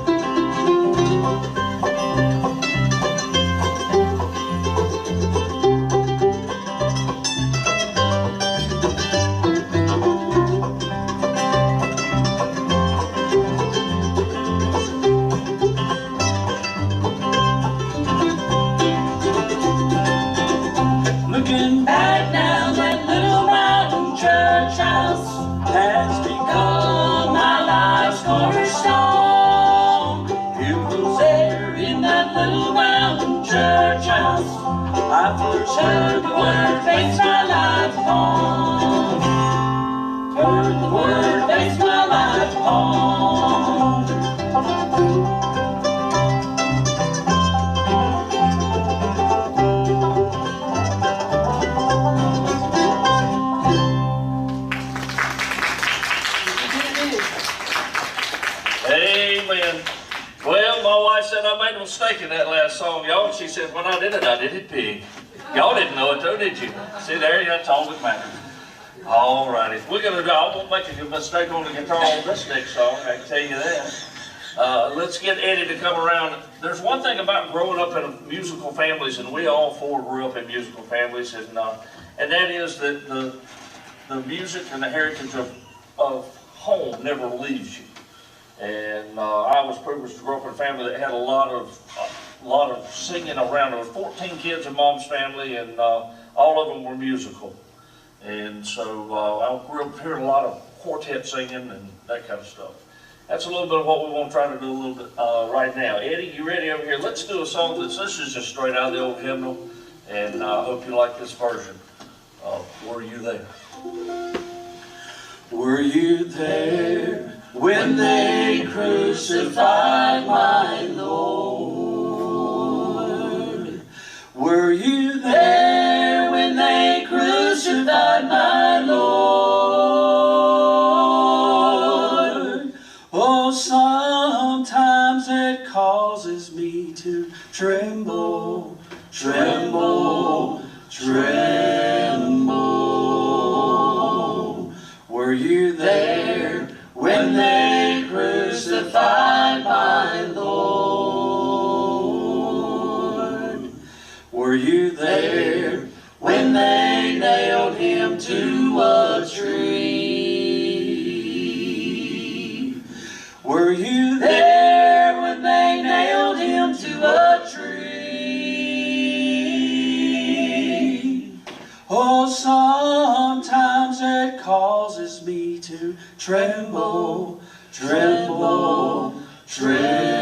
Looking back now, that Little Mountain Church House has become my life's cornerstone. It was there in that Little Mountain Church House I first heard the word based my life upon. Heard the word based my life upon. Amen. Well, my wife said I made a mistake in that last song, y'all. She said, when I did it big. Y'all didn't know it though, did you? See there, that's all that matters. All righty. We're going to do, I won't make a mistake on the guitar on this next song, I can tell you that. Let's get Eddie to come around. There's one thing about growing up in musical families, and we all four grew up in musical families, and that is that the music and the heritage of home never leaves you. And I was privileged to grow up in a family that had a lot of singing around. There were 14 kids in Mom's family, and all of them were musical. And so I grew up hearing a lot of quartet singing and that kind of stuff. That's a little bit of what we want to try to do a little bit right now. Eddie, you ready over here? Let's do a song this is just straight out of the old hymnal. And I hope you like this version of Were You There? Were you there when they crucified my Lord? Were you there when they crucified my Lord? Oh, sometimes it causes me to tremble, tremble, tremble. Were you there when they crucified my Lord? Were you there when they nailed him to a tree? Were you there when they nailed him to a tree? Oh, sometimes it causes me to tremble, tremble, tremble.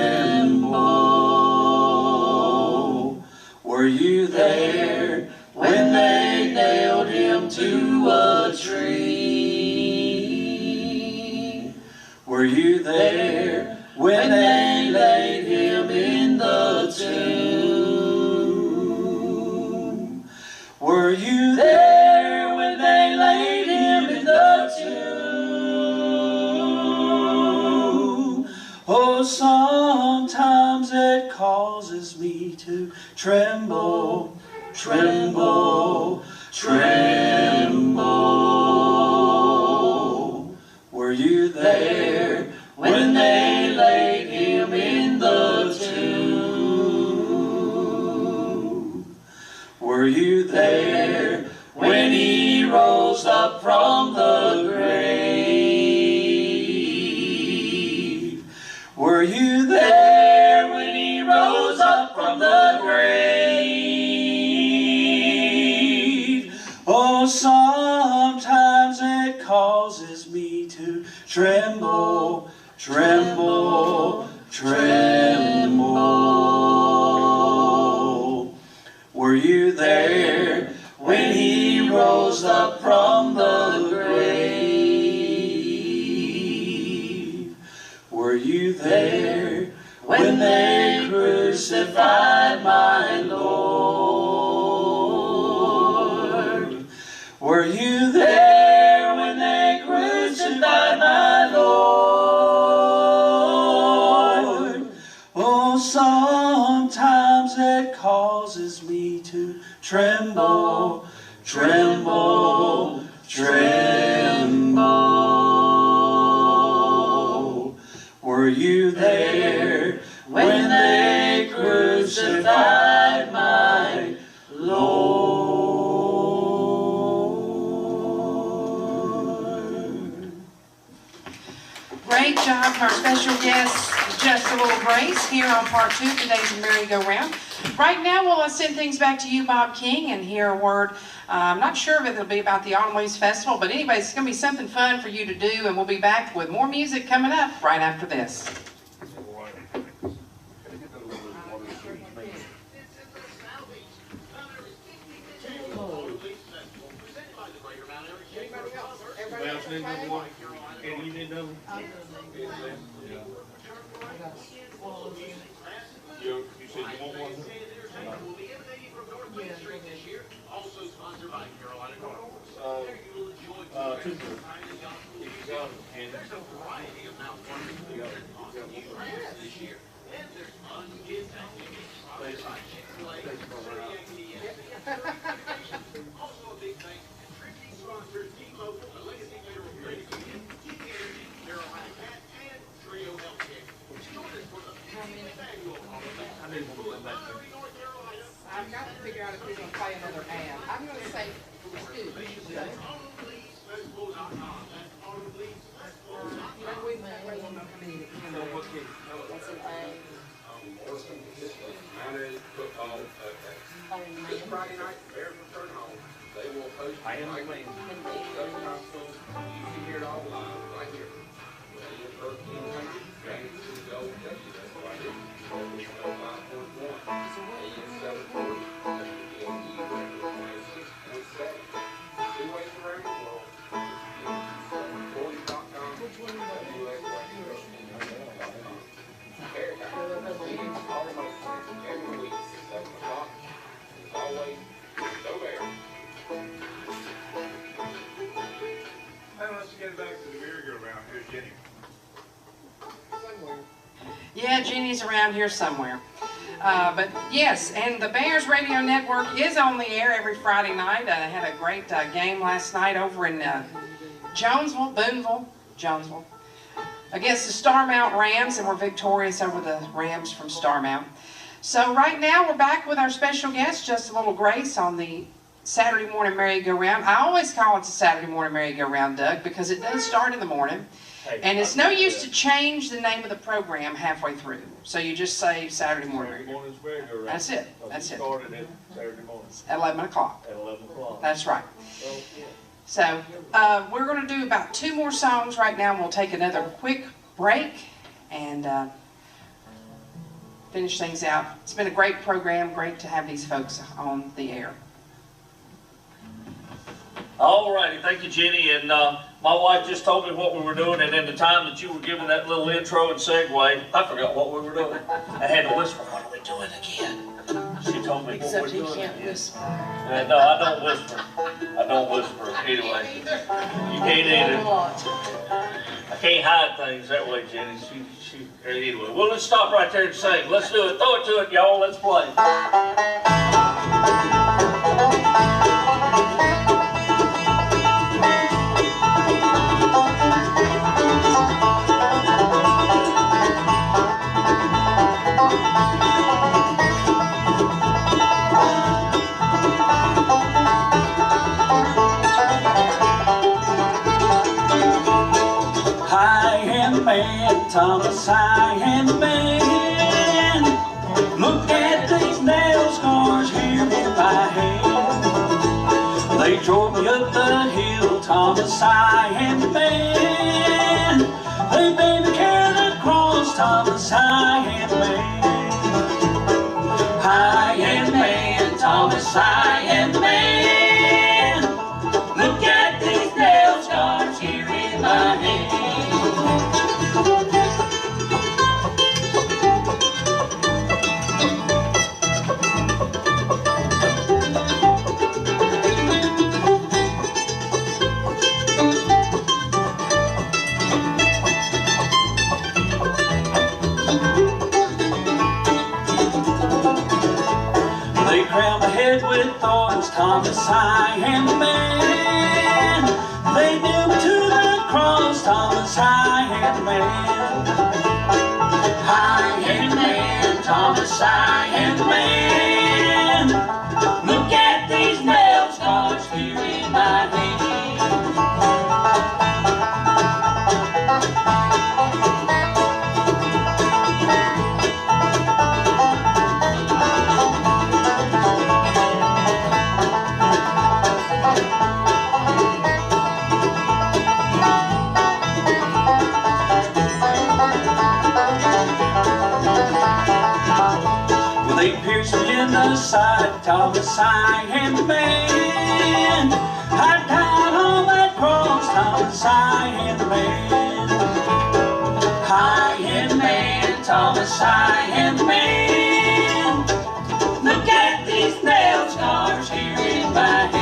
Were you there when they nailed him to a tree? Were you there when they laid him in the tomb? Were you there when they laid him in the tomb? Oh, sometimes it causes me to tremble, tremble, tremble. Were you there when they laid him in the tomb? Were you there when he rose up from the grave? Were you there when he rose up from the grave? Oh, sometimes it causes me to tremble, tremble, tremble. Were you there when he rose up from the grave? Were you there when they crucified my Lord? Were you there when they crucified my Lord? Oh, sometimes it causes me to tremble, tremble, tremble. Were you there when they crucified my Lord? Great job to our special guest, Just a Little Grace, here on part 2 of today's Merry-Go-Round. Right now, we'll send things back to you, Bob King, and hear a word. I'm not sure if it'll be about the Autumn Leaves Festival, but anyway, it's going to be something fun for you to do, and we'll be back with more music coming up right after this. You said you want one? Also sponsored by Carolina Carnivores. Two. There's a variety of mouth-watering this year. And there's fun kids activities. Sponsored by Chick-fil-A, Also a big thanks to Trinity sponsors T-Mobile, the Legacy Federal Credit Union, Carolina Cat, and Trio Healthcare. Join us for the 15th annual Missouri, North Carolina. I've got to figure out if we're going to play another ad. I'm going to say, Friday night, Bears return home. They will host you can hear it all live right here. AM 740, Yeah, Jenny's around here somewhere. But yes, and the Bears Radio Network is on the air every Friday night. I had a great game last night over in Jonesville, against the Starmount Rams, and we're victorious over the Rams from Starmount. So right now we're back with our special guest, just a little Grace, on the Saturday morning merry-go-round. I always call it the Saturday morning merry-go-round, Doug, because it does start in the morning. And it's no use to change the name of the program halfway through. So you just say Saturday morning. That's it. That's it. Started at Saturday morning. At 11 o'clock. At 11 o'clock. That's right. So we're going to do about 2 more songs right now, and we'll take another quick break and finish things out. It's been a great program. Great to have these folks on the air. All righty, thank you, Jenny. And my wife just told me what we were doing, and in the time that you were giving that little intro and segue, I forgot what we were doing. I had to whisper, "What are we doing again?" She told me what we're doing. Except he can't whisper. No, I don't whisper. I don't whisper. Anyway, you can't either. I can't hide things that way, Jenny. Anyway, well, let's stop right there and sing. Let's do it. Throw it to it, y'all. Let's play. Thomas, I am the man. Look at these nail scars here in my hand. They drove me up the hill, Thomas, I am the man. They made me carry the cross, Thomas, I am the man. I am the man, Thomas, I am the man. Look at these nail scars here in my hand. With thorns, Thomas, I am the man. They nailed me to the cross, Thomas, I am the man. I am the man, Thomas, I am the man. Look at these nail scars here in my hand. Side, Thomas, I am the man. I died on that cross, Thomas, I am the man. I am the man, Thomas, I am the man. Look at these nail scars here in my hand.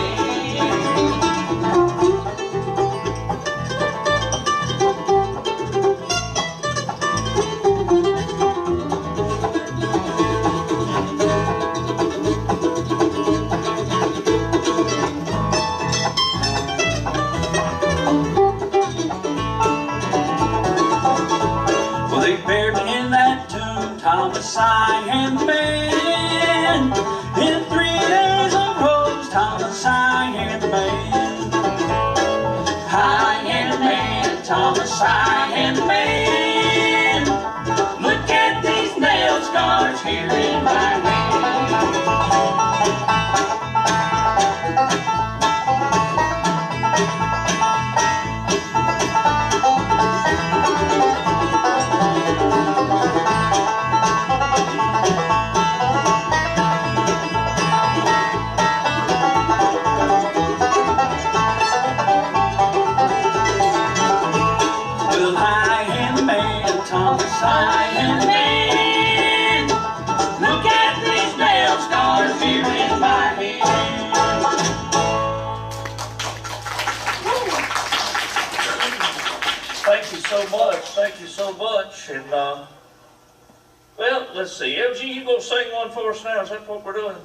Thomas, I am the man. In 3 days of rose, Thomas, I am the man. I am the man, Thomas, I am the man. Look at these nail scars here in my hand. I am the man. Look at these nail scars here in my hand. Thank you so much. Thank you so much. And Well, let's see. LG, you gonna sing one for us now? Is that what we're doing?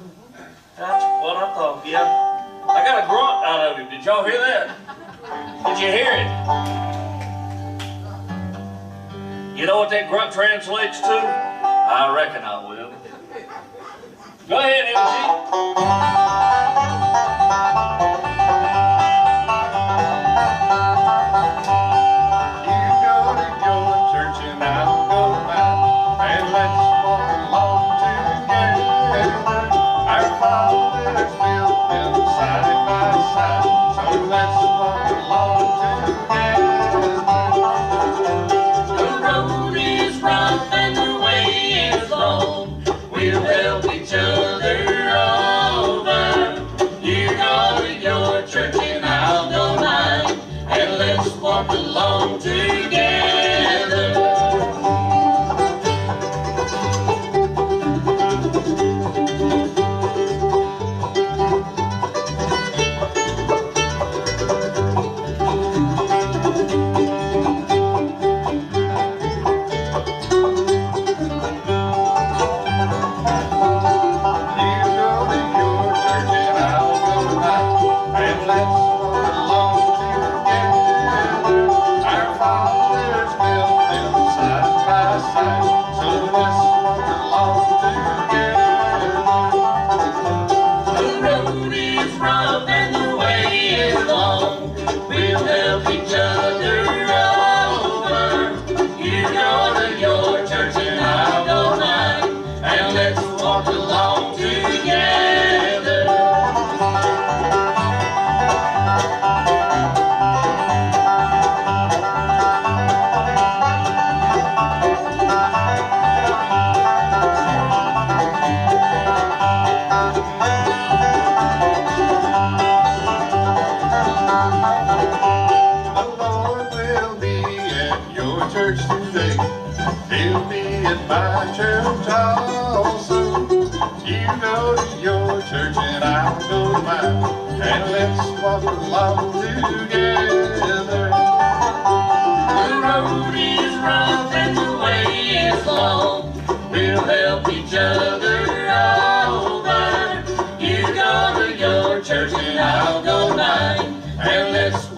That's what I thought, yeah. I got a grunt out of him. Did y'all hear that? Did you hear it? You know what that grunt translates to? I reckon I will. Go ahead, LG. Along together.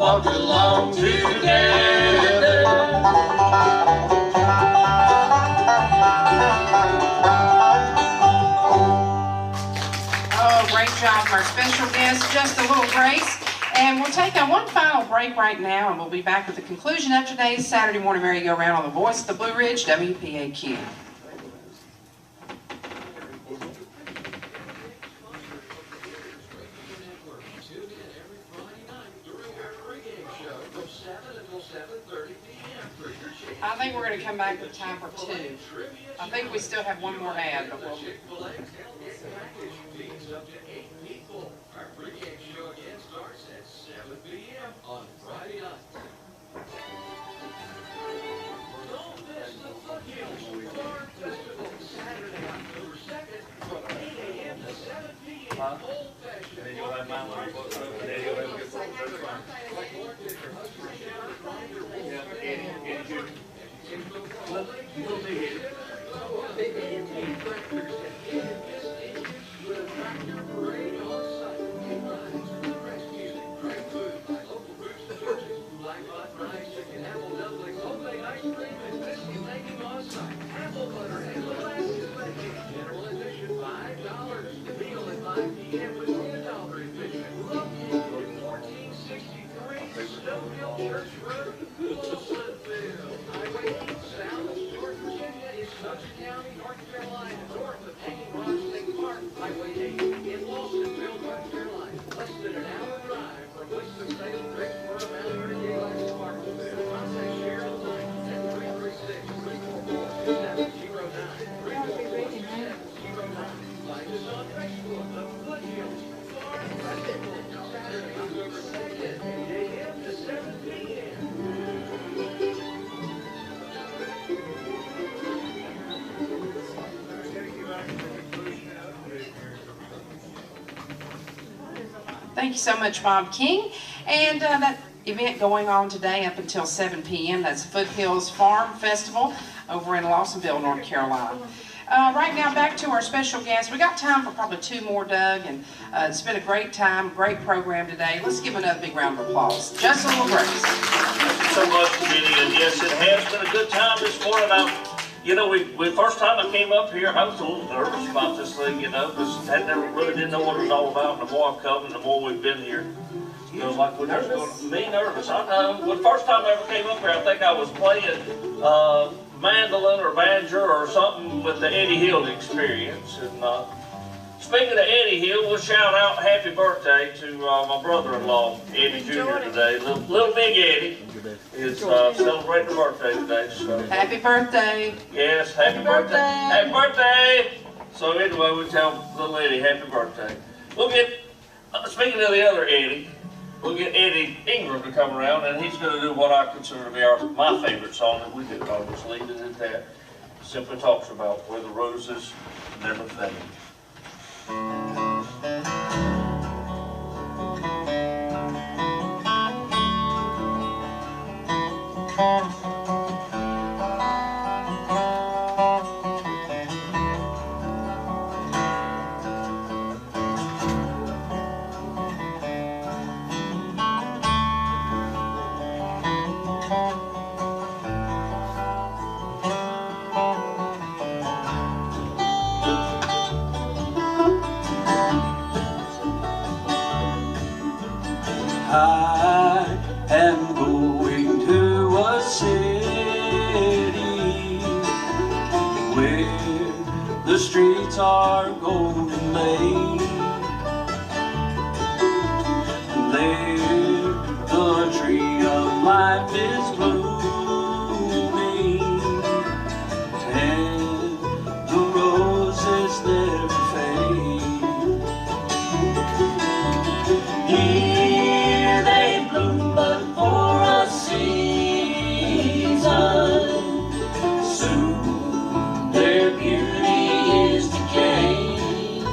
Along together. Oh, great job, our special guest, just a little Grace. And we'll take one final break right now, and we'll be back with the conclusion of today's Saturday Morning Merry-Go-Round on the Voice of the Blue Ridge, WPAQ. I think we're going to come back with time for 2. I think we still have one more ad, but we'll... Our pregame show again starts at 7 p.m. on Friday night. Don't miss the Foothills Farm Festival, Saturday, October 2nd, from 8 a.m. to 7 p.m. Old-fashioned Thank you so much, Bob King. And that event going on today up until 7 p.m. That's Foothills Farm Festival over in Lawsonville, North Carolina. Right now, back to our special guest. We got time for probably 2 more, Doug, and it's been a great time, great program today. Let's give another big round of applause. Just a little grace. Thank you so much, Jenny, and yes, it has been a good time this morning. You know, first time I came up here, I was a little nervous about this thing, you know, because I never really didn't know what it was all about. And the more I've come and the more we've been here, it was like, well, there's going to be nervous. I know. Well, the first time I ever came up here, I think I was playing mandolin or banjo or something with the Eddie Hill Experience. And speaking of Eddie Hill, we'll shout out happy birthday to my brother-in-law, Eddie Jr. today. Little Big Eddie is celebrating a birthday today. So. Happy birthday. Yes, happy birthday. Happy birthday. So anyway, we tell little Eddie happy birthday. We'll get, speaking of the other Eddie, we'll get Eddie Ingram to come around, and he's going to do what I consider to be my favorite song that we do. I'll just leave it at that. Simply talks about where the roses never fade. I am going to a city where the streets are golden laid. There the tree of life is blooming, and the roses never fade. Here they bloom but for a season, soon their beauty is decayed.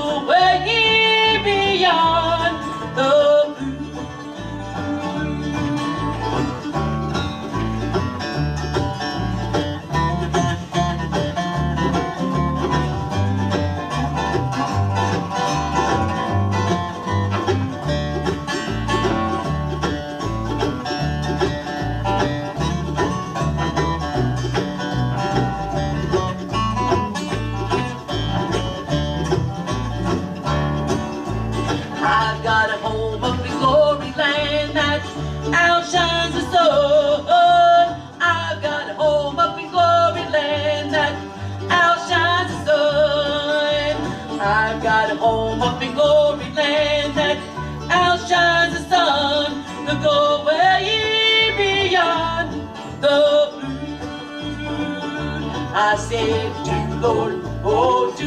go way beyond the blue. I've got a home up in glory land that outshines the sun. I've got a home up in glory land that outshines the sun. I've got a home up in glory land that outshines the sun. To go way beyond the blue. I said, do Lord, oh, do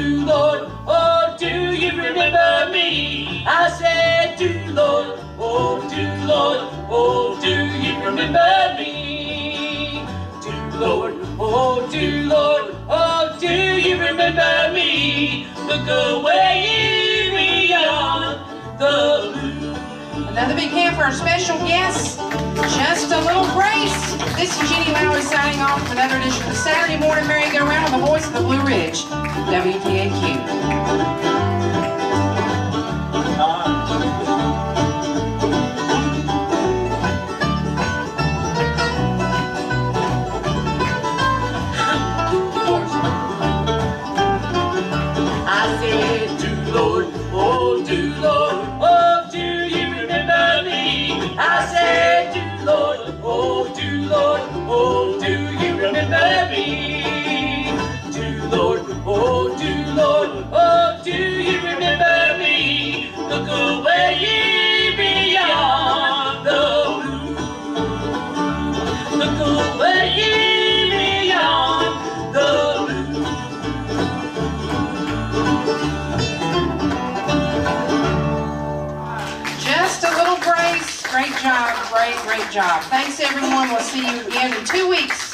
you remember me? I said, do Lord, oh, do you remember me? Do Lord, oh, do you remember me? Look away beyond the blue. Another big hand for our special guest, Just a Little Grace. This is Jenny Lowry signing off for another edition of the Saturday Morning Merry-Go-Round on the voice of the Blue Ridge, WPAQ. Oh, do you remember me? Do Lord, oh, do you remember me? Look away beyond the blue. Look away beyond the blue. Just a Little Grace. Great job, great job. Thanks everyone. We'll see you again in 2 weeks.